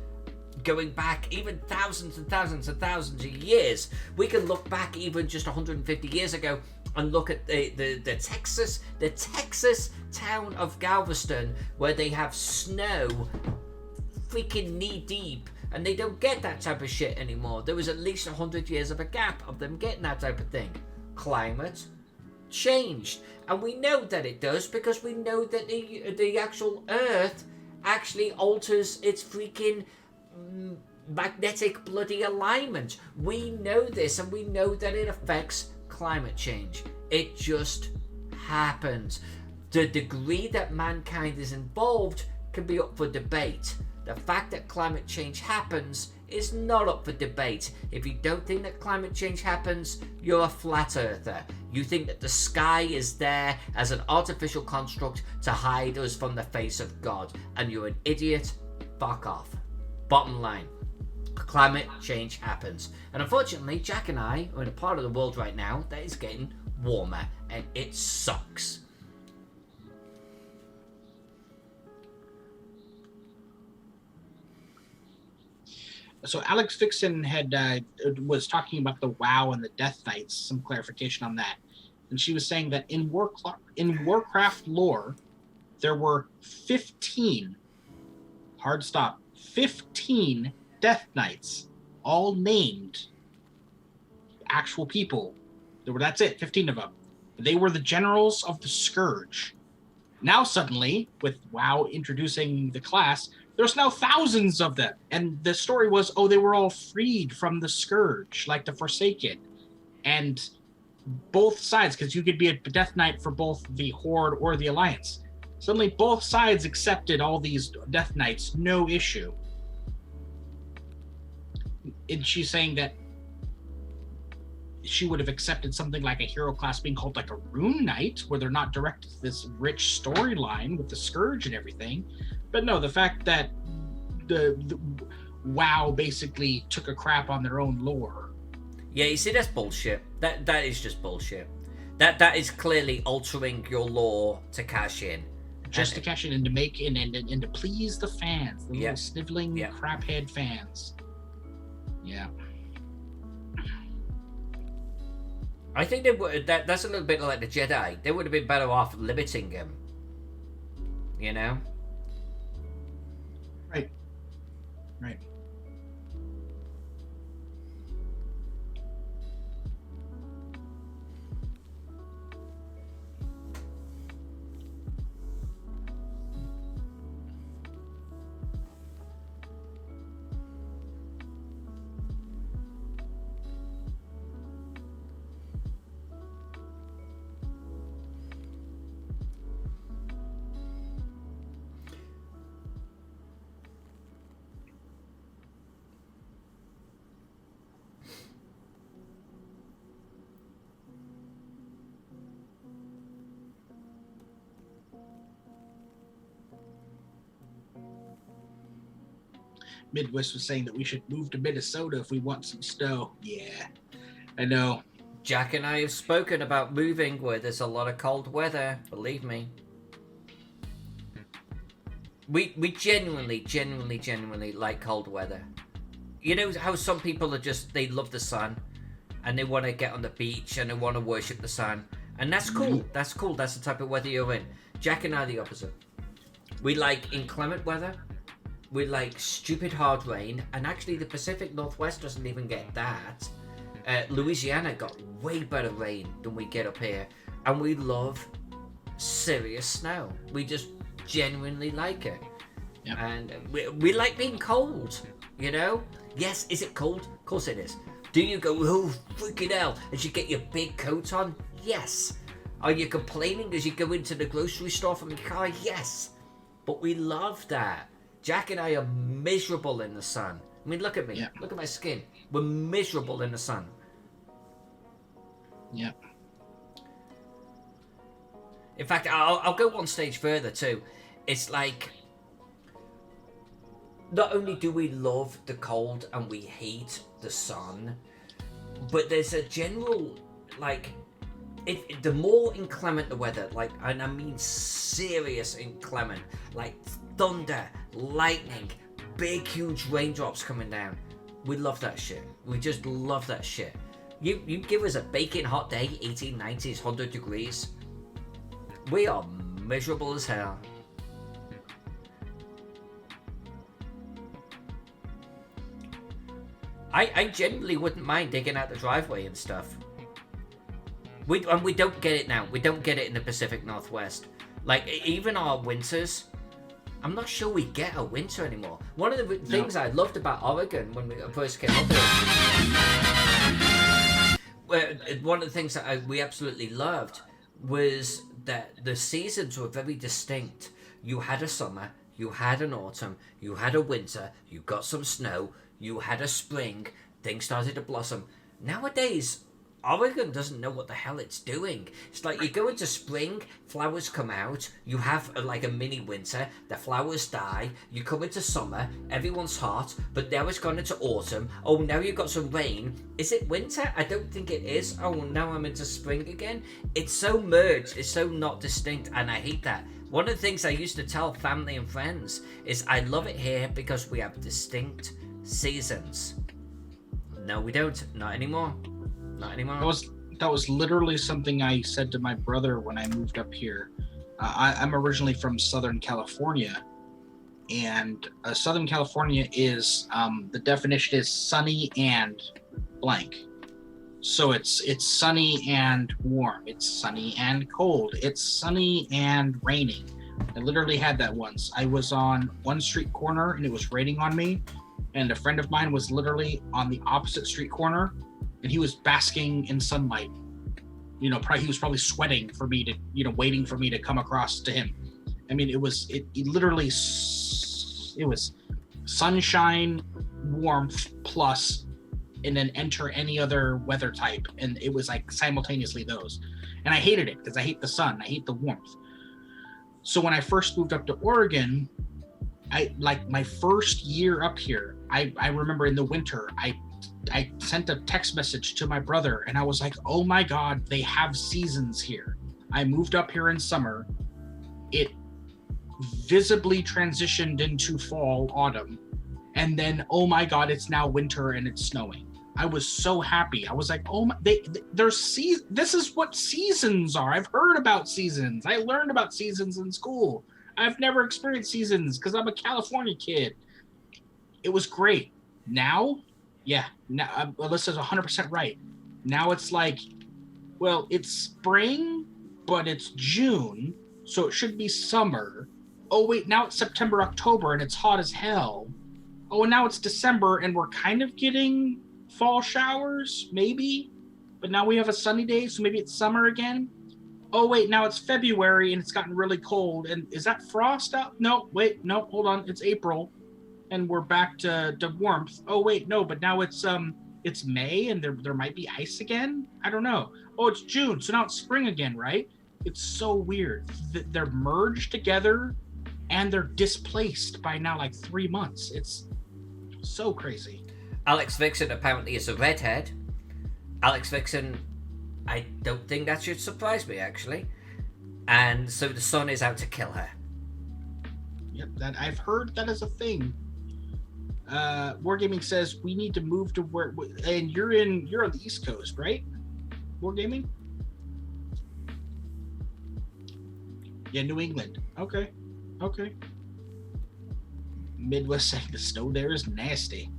Speaker 1: going back even thousands and thousands and thousands of years. We can look back even just 150 years ago and look at the Texas town of Galveston, where they have snow freaking knee deep, and they don't get that type of shit anymore. There was at least 100 years of a gap of them getting that type of thing. Climate changed, and we know that it does, because we know that the actual Earth actually alters its freaking magnetic bloody alignment. We know this, and we know that it affects climate change. It just happens. The degree that mankind is involved can be up for debate. The fact that climate change happens is not up for debate. If you don't think that climate change happens, you're a flat earther. You think that the sky is there as an artificial construct to hide us from the face of God, and you're an idiot. Fuck off. Bottom line, climate change happens. And unfortunately, Jack and I are in a part of the world right now that is getting warmer, and it sucks.
Speaker 2: So Alex Fixon was talking about the WoW and the Death Knights, some clarification on that. And she was saying that in Warcraft lore, there were 15, hard stop, 15 Death Knights, all named actual people. That's it, 15 of them. They were the generals of the Scourge. Now suddenly, with WoW introducing the class, there's now thousands of them. And the story was, they were all freed from the Scourge, like the Forsaken. And both sides, because you could be a Death Knight for both the Horde or the Alliance. Suddenly both sides accepted all these Death Knights, no issue. And she's saying that she would have accepted something like a hero class being called like a Rune Knight, where they're not directed to this rich storyline with the Scourge and everything. But no, the fact that the WoW basically took a crap on their own lore.
Speaker 1: Yeah, you see, that's bullshit. That is just bullshit. That is clearly altering your lore to cash in.
Speaker 2: Just to cash in and to make and to please the fans, the little sniveling craphead fans. Yeah.
Speaker 1: I think they would. That's a little bit like the Jedi. They would have been better off limiting him. You know.
Speaker 2: Right. Midwest was saying that we should move to Minnesota if we want some snow. Yeah, I know.
Speaker 1: Jack and I have spoken about moving where there's a lot of cold weather. Believe me. We genuinely like cold weather. You know how some people are just, they love the sun and they want to get on the beach and they want to worship the sun. And that's cool. That's cool. That's the type of weather you're in. Jack and I are the opposite. We like inclement weather. We like stupid hard rain. And actually the Pacific Northwest doesn't even get that. Louisiana got way better rain than we get up here. And we love serious snow. We just genuinely like it.
Speaker 2: Yep.
Speaker 1: And we like being cold, you know? Yes, is it cold? Of course it is. Do you go, oh, freaking hell, as you get your big coat on? Yes. Are you complaining as you go into the grocery store from your car? Yes. But we love that. Jack and I are miserable in the sun. I mean, look at me.
Speaker 2: Yep.
Speaker 1: Look at my skin. We're miserable in the sun.
Speaker 2: Yep.
Speaker 1: In fact, I'll go one stage further too. It's like, not only do we love the cold and we hate the sun, but there's a general, like, the more inclement the weather, like, and I mean serious inclement, like thunder, lightning, big huge raindrops coming down, we love that shit. We just love that shit. You give us a baking hot day, 1890s, 100 degrees, we are miserable as hell. I genuinely wouldn't mind digging out the driveway and stuff. We don't get it now. We don't get it in the Pacific Northwest. Like, even our winters, I'm not sure we get a winter anymore. One of the things I loved about Oregon when we first came up here, one of the things that we absolutely loved was that the seasons were very distinct. You had a summer, you had an autumn, you had a winter, you got some snow, you had a spring, things started to blossom. Nowadays, Oregon doesn't know what the hell it's doing. It's like you go into spring, flowers come out, you have like a mini winter, the flowers die, you come into summer, everyone's hot, but now it's gone into autumn. Oh, now you've got some rain. Is it winter? I don't think it is. Oh, now I'm into spring again. It's so merged, it's so not distinct, and I hate that. One of the things I used to tell family and friends is I love it here because we have distinct seasons. No, we don't. Not anymore. Not anymore.
Speaker 2: That was literally something I said to my brother when I moved up here. I'm originally from Southern California, and Southern California is the definition is sunny and blank. So it's sunny and warm. It's sunny and cold. It's sunny and raining. I literally had that once. I was on one street corner and it was raining on me, and a friend of mine was literally on the opposite street corner, and he was basking in sunlight. You know, he was probably sweating for me to, waiting for me to come across to him. I mean, it was sunshine, warmth, plus, and then enter any other weather type. And it was like simultaneously those. And I hated it because I hate the sun. I hate the warmth. So when I first moved up to Oregon, my first year up here, I remember in the winter, I sent a text message to my brother and I was like, oh my God, they have seasons here. I moved up here in summer. It visibly transitioned into fall, autumn. And then, oh my God, it's now winter and it's snowing. I was so happy. I was like, oh my, this is what seasons are. I've heard about seasons. I learned about seasons in school. I've never experienced seasons because I'm a California kid. It was great. Now, Alyssa's 100% right. Now it's like, well, it's spring, but it's June, so it should be summer. Oh, wait, now it's September, October, and it's hot as hell. Oh, and now it's December, and we're kind of getting fall showers, maybe. But now we have a sunny day, so maybe it's summer again. Oh, wait, now it's February, and it's gotten really cold. And is that frost out? No, wait, no, hold on. It's April, and we're back to warmth. Oh, wait, no, but now it's May, and there might be ice again? I don't know. Oh, it's June, so now it's spring again, right? It's so weird. They're merged together, and they're displaced by now like 3 months. It's so crazy.
Speaker 1: Alex Vixen apparently is a redhead. Alex Vixen I don't think that should surprise me, actually. And so the sun is out to kill her.
Speaker 2: Yep, that I've heard that is a thing. Wargaming says we need to move to where, and you're on the East Coast, right? Wargaming? Yeah, New England. Okay. Midwest saying the snow there is nasty.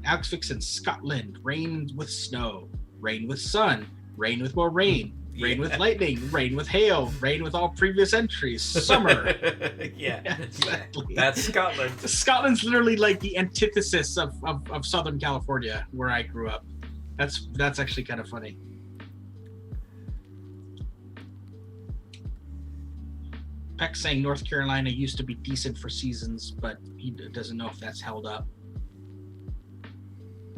Speaker 2: Alex Fixin, Scotland, rain with snow, rain with sun, rain with more rain, rain with lightning, rain with hail, rain with all previous entries, summer.
Speaker 1: Yeah,
Speaker 2: exactly.
Speaker 1: That's Scotland.
Speaker 2: Scotland's literally like the antithesis of Southern California, where I grew up. That's actually kind of funny. Peck saying North Carolina used to be decent for seasons, but he doesn't know if that's held up.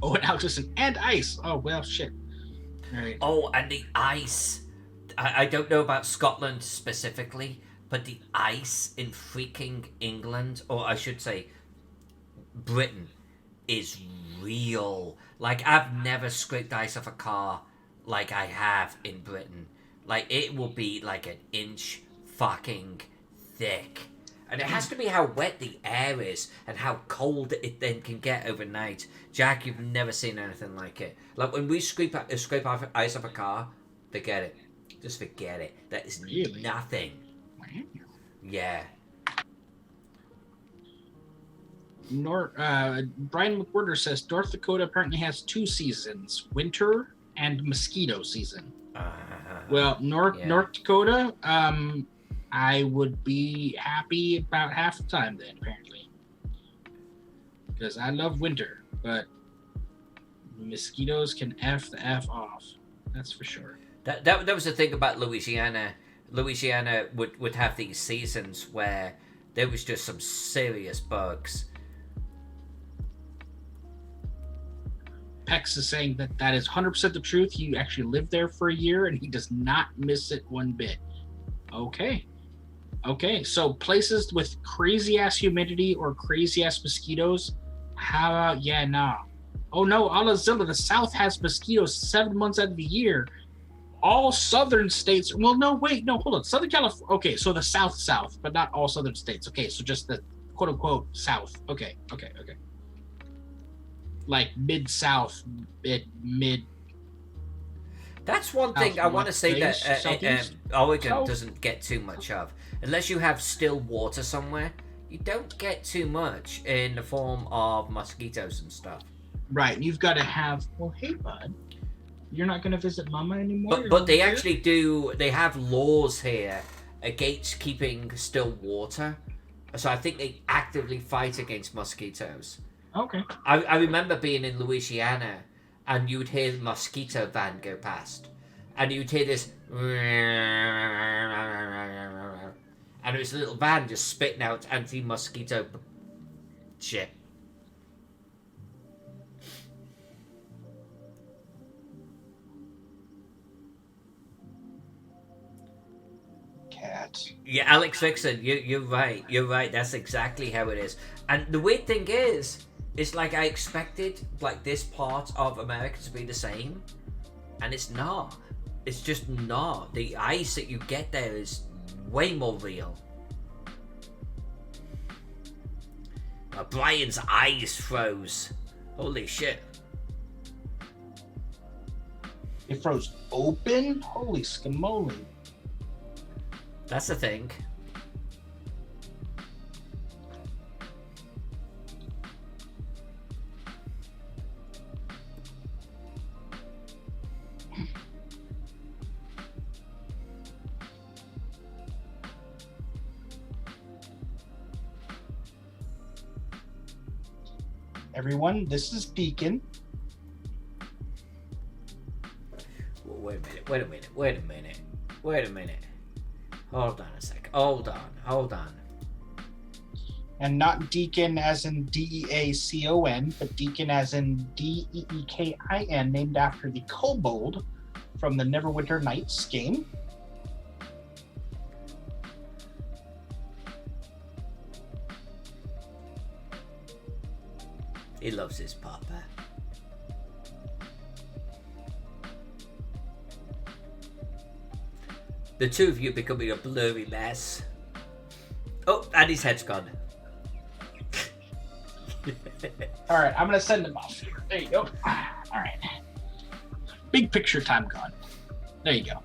Speaker 2: Oh, and Alex Wilson, and ice. Oh, well, shit. All right.
Speaker 1: Oh, and the ice. I don't know about Scotland specifically, but the ice in freaking England, or I should say Britain, is real. Like, I've never scraped the ice off a car like I have in Britain. Like, it will be like an inch fucking thick. And it has to be how wet the air is and how cold it then can get overnight. Jack, you've never seen anything like it. Like, when we scrape off ice off a car, forget it. Just forget it. That is
Speaker 2: Really?
Speaker 1: nothing. Yeah.
Speaker 2: Brian McWhorter says North Dakota apparently has 2 seasons, winter and mosquito season. Well, North Dakota, I would be happy about half the time then, apparently. Because I love winter, but mosquitoes can F the F off. That's for sure.
Speaker 1: That was the thing about Louisiana. Louisiana would have these seasons where there was just some serious bugs.
Speaker 2: Pex is saying that is 100% the truth. He actually lived there for a year and he does not miss it one bit. Okay, so places with crazy ass humidity or crazy ass mosquitoes, how about, oh no, Alazilla, the South has mosquitoes 7 months out of the year. All southern states, hold on, Southern California, okay, so the South, but not all southern states. Okay, so just the quote unquote South. Okay. Like mid-South, mid.
Speaker 1: That's one thing I want to say that Oregon
Speaker 2: South?
Speaker 1: doesn't get too much of. Unless you have still water somewhere, you don't get too much in the form of mosquitoes and stuff.
Speaker 2: Right, you've got to have, well, hey, bud, you're not going to visit Mama anymore?
Speaker 1: But they actually do, they have laws here against keeping still water. So I think they actively fight against mosquitoes.
Speaker 2: Okay.
Speaker 1: I remember being in Louisiana and you'd hear the mosquito van go past. And you'd hear this... And it was a little van just spitting out anti-mosquito shit.
Speaker 2: Cat.
Speaker 1: Yeah, Alex Fixon, you're right. You're right. That's exactly how it is. And the weird thing is, it's like I expected like this part of America to be the same, and it's not. It's just not. The ice that you get there is way more real. Brian's eyes froze. Holy shit.
Speaker 2: It froze open? Holy scamoly.
Speaker 1: That's the thing.
Speaker 2: Everyone, this is Deacon.
Speaker 1: Wait a minute. Hold on a sec. Hold on.
Speaker 2: And not Deacon as in Deacon, but Deacon as in Deekin, named after the kobold from the Neverwinter Nights game.
Speaker 1: He loves his papa. The two of you are becoming a blurry mess. Oh, and his head's gone.
Speaker 2: All right, I'm gonna send him off here. There you go. All right. Big picture time gone. There you go.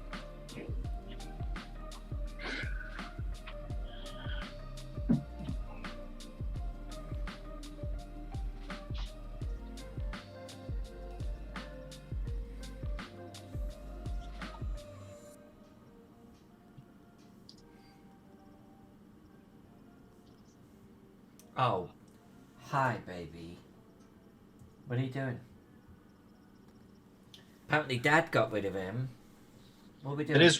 Speaker 1: Oh, hi, baby. What are you doing? Apparently, Dad got rid of him. What are we doing?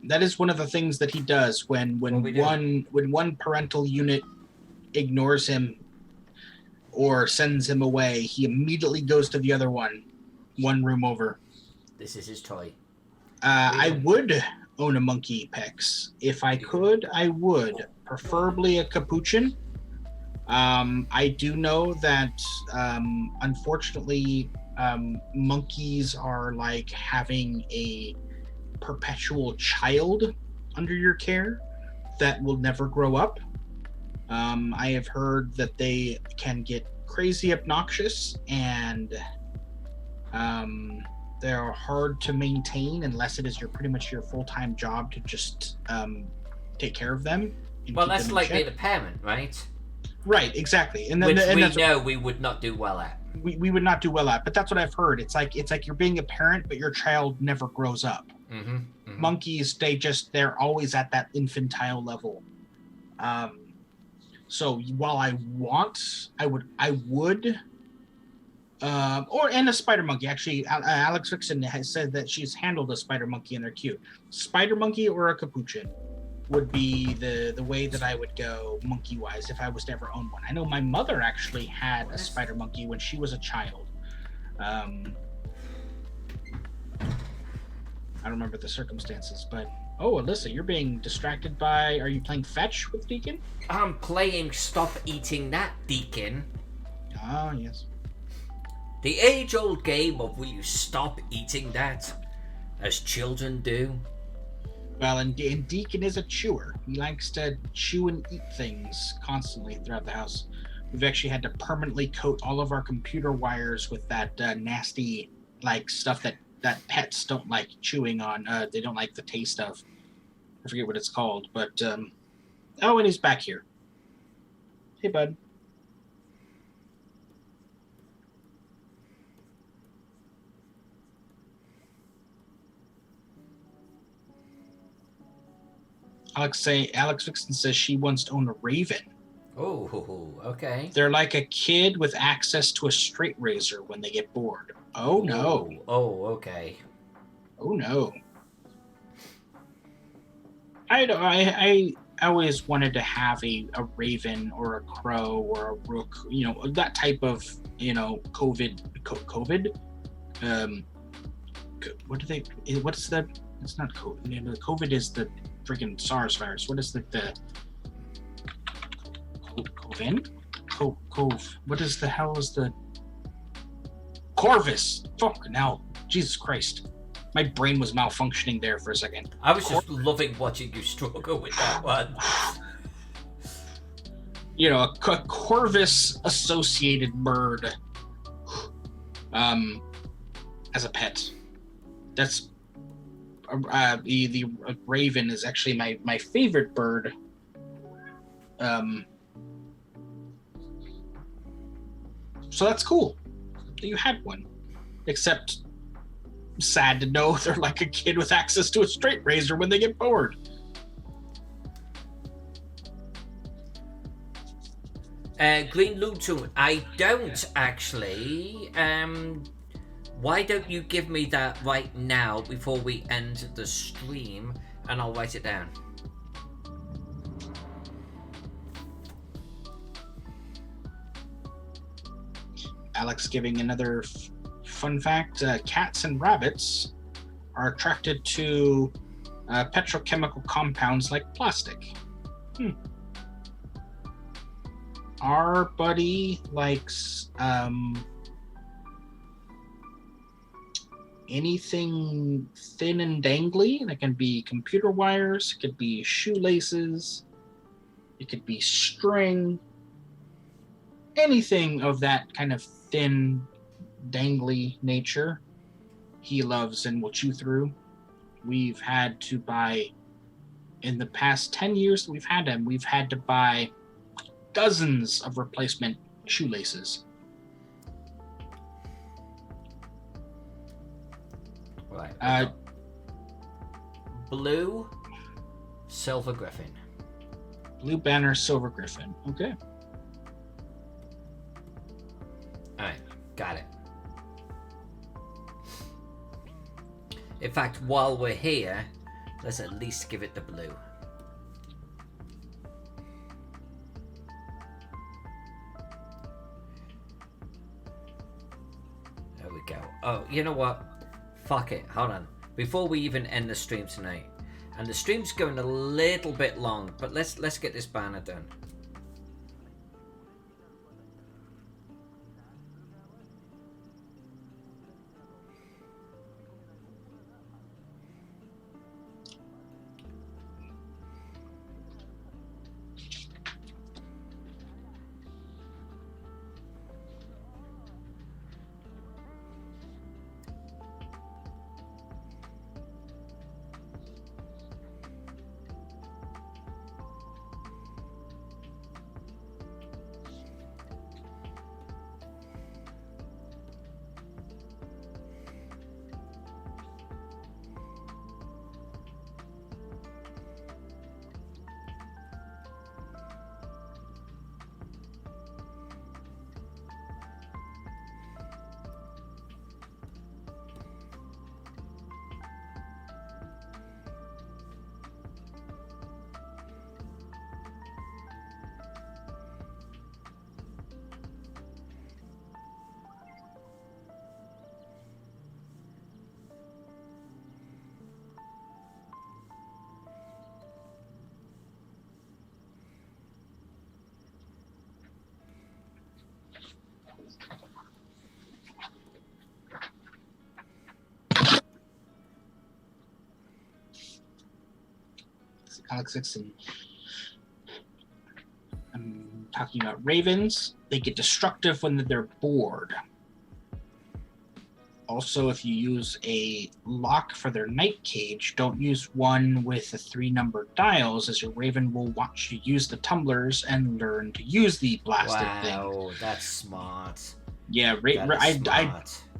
Speaker 2: That is one of the things that he does when one parental unit ignores him or sends him away. He immediately goes to the other one room over.
Speaker 1: This is his toy.
Speaker 2: I would own a monkey, Pex. If I could, I would. Preferably a capuchin. I do know that, unfortunately, monkeys are like having a perpetual child under your care that will never grow up. I have heard that they can get crazy obnoxious and they're hard to maintain unless it is pretty much your full-time job to just take care of them.
Speaker 1: Well, that's like being a parent, right?
Speaker 2: Right, exactly. And
Speaker 1: which we know we would not do well at.
Speaker 2: We would not do well at, but that's what I've heard. It's like you're being a parent, but your child never grows up.
Speaker 1: Mm-hmm, mm-hmm.
Speaker 2: Monkeys, they're always at that infantile level. So while I would, and a spider monkey. Actually, Alex Vixen has said that she's handled a spider monkey and they're cute. Spider monkey or a capuchin would be the way that I would go monkey wise if I was to ever own one. I know my mother actually had a spider monkey when she was a child. I don't remember the circumstances, but Alyssa, you're being distracted by. Are you playing fetch with Deacon?
Speaker 1: I'm playing Stop Eating That, Deacon.
Speaker 2: Ah, yes.
Speaker 1: The age-old game of will you stop eating that, as children do.
Speaker 2: Well, and Deacon is a chewer. He likes to chew and eat things constantly throughout the house. We've actually had to permanently coat all of our computer wires with that nasty, stuff that pets don't like chewing on. They don't like the taste of. I forget what it's called, but and he's back here. Hey, bud. Alex Vixen says she wants to own a raven.
Speaker 1: Oh, okay.
Speaker 2: They're like a kid with access to a straight razor when they get bored. Oh no.
Speaker 1: Oh, okay.
Speaker 2: Oh no. I always wanted to have a raven or a crow or a rook, that type of, COVID. What's the, it's not COVID. COVID is the freaking SARS virus. What is the what is the hell is the Corvus? Fuck now. Jesus Christ. My brain was malfunctioning there for a second.
Speaker 1: I was just loving watching you struggle with that one.
Speaker 2: A Corvus associated bird as a pet. That's the raven is actually my favorite bird. So that's cool that you had one. Except sad to know they're like a kid with access to a straight razor when they get bored.
Speaker 1: Green Luton, I don't actually. Why don't you give me that right now before we end the stream, and I'll write it down.
Speaker 2: Alex giving another fun fact. Cats and rabbits are attracted to petrochemical compounds like plastic. Our buddy likes anything thin and dangly. That can be computer wires, it could be shoelaces, it could be string, anything of that kind of thin, dangly nature. He loves and will chew through. We've had to buy, in the past 10 years that we've had him, we've had to buy dozens of replacement shoelaces.
Speaker 1: Right. Blue, silver griffin.
Speaker 2: Blue banner, silver griffin. Okay.
Speaker 1: Alright, got it. In fact, while we're here, let's at least give it the blue. There we go. Oh, you know what? Fuck it. Hold on. Before we even end the stream tonight, and the stream's going a little bit long, but let's get this banner done.
Speaker 2: Alex 6 and I'm talking about ravens. They get destructive when they're bored. Also, if you use a lock for their night cage, don't use one with the 3-number dials, as your raven will want you to use the tumblers and learn to use the blasted thing.
Speaker 1: Wow, that's smart.
Speaker 2: Yeah,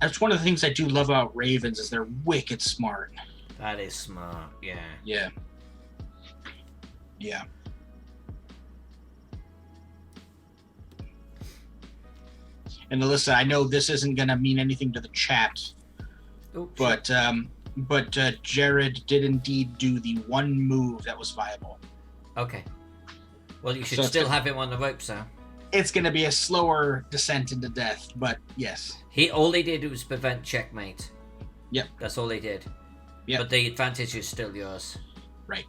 Speaker 2: that's one of the things I do love about ravens is they're wicked smart.
Speaker 1: That is smart, yeah.
Speaker 2: Yeah. Yeah. And Alyssa, I know this isn't going to mean anything to the chat, but Jared did indeed do the one move that was viable.
Speaker 1: Okay. Well, you should still have him on the ropes, though.
Speaker 2: It's going to be a slower descent into death, but yes.
Speaker 1: All he did was prevent checkmate.
Speaker 2: Yep.
Speaker 1: That's all he did.
Speaker 2: Yep.
Speaker 1: But the advantage is still yours.
Speaker 2: Right.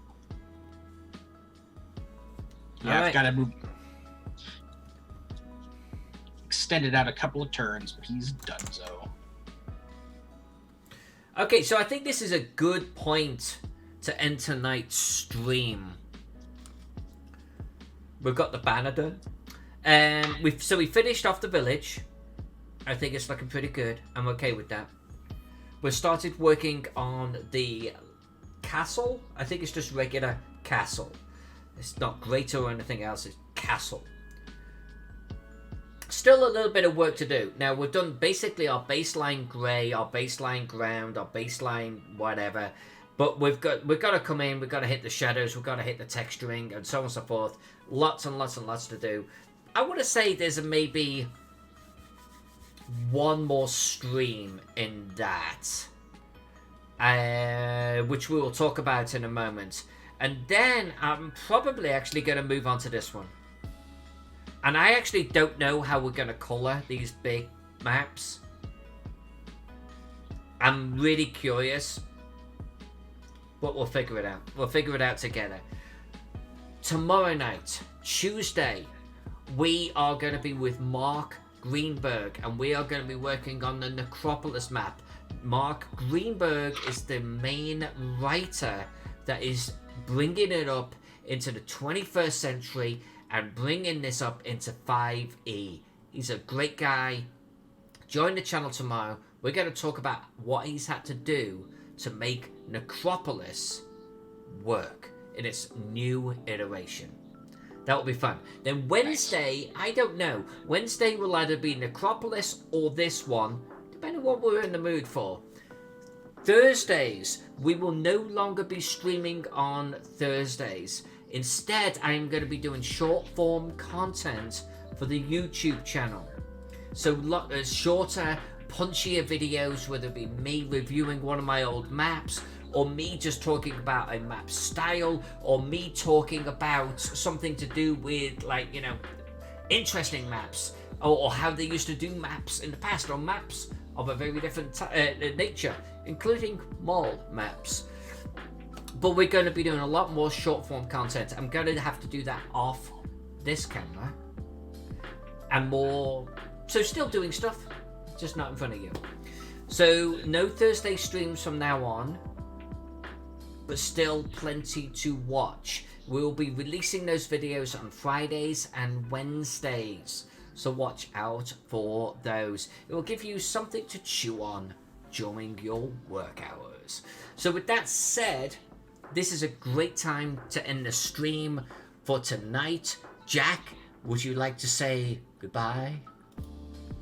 Speaker 2: Yeah, I've got to move. Extended out a couple of turns, but he's done so.
Speaker 1: Okay, so I think this is a good point to end tonight's stream. We've got the banner done. We finished off the village. I think it's looking pretty good. I'm okay with that. We started working on the castle. I think it's just regular castle. It's not greater or anything else. It's castle. Still a little bit of work to do. Now, we've done basically our baseline grey, our baseline ground, our baseline whatever. But we've got to come in, we've got to hit the shadows, we've got to hit the texturing, and so on and so forth. Lots and lots and lots to do. I want to say there's maybe one more stream in that, which we will talk about in a moment. And then I'm probably actually going to move on to this one. And I actually don't know how we're going to colour these big maps. I'm really curious. But we'll figure it out. We'll figure it out together. Tomorrow night, Tuesday, we are going to be with Mark Greenberg. And we are going to be working on the Necropolis map. Mark Greenberg is the main writer that is bringing it up into the 21st century and bringing this up into 5e. He's a great guy. Join the channel tomorrow. We're going to talk about what he's had to do to make Necropolis work in its new iteration. That will be fun. Then Wednesday, I don't know. Wednesday will either be Necropolis or this one, depending on what we're in the mood for. Thursdays, we will no longer be streaming on Thursdays. Instead, I am going to be doing short form content for the YouTube channel. So shorter, punchier videos, whether it be me reviewing one of my old maps, or me just talking about a map style, or me talking about something to do with, like, you know, interesting maps, or how they used to do maps in the past, or maps of a very different nature, including mall maps. But we're going to be doing a lot more short form content. I'm going to have to do that off this camera. And more, so still doing stuff, just not in front of you. So no Thursday streams from now on, but still plenty to watch. We'll be releasing those videos on Fridays and Wednesdays, so watch out for those. It will give you something to chew on during your work hours. So with that said, this is a great time to end the stream for tonight. Jack, would you like to say goodbye?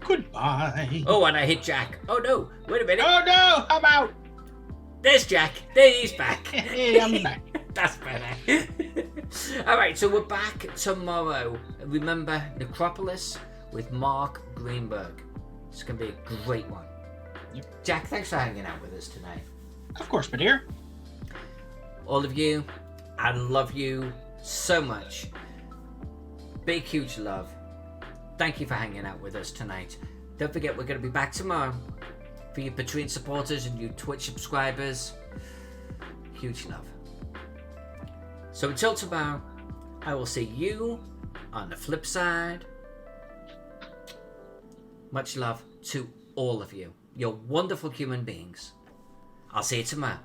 Speaker 2: Goodbye.
Speaker 1: Oh, and I hit Jack. Oh no, wait a minute.
Speaker 2: Oh no, I'm out.
Speaker 1: There's Jack. There he's back.
Speaker 2: Hey, I'm back.
Speaker 1: That's better. Alright, so we're back tomorrow. Remember, Necropolis with Mark Greenberg. It's going to be a great one.
Speaker 2: Yep.
Speaker 1: Jack, thanks for hanging out with us tonight.
Speaker 2: Of course, my dear.
Speaker 1: All of you, I love you so much. Big, huge love. Thank you for hanging out with us tonight. Don't forget, we're going to be back tomorrow. For you Patreon supporters and you Twitch subscribers, huge love. So until tomorrow, I will see you on the flip side. Much love to all of you. You're wonderful human beings. I'll see you tomorrow.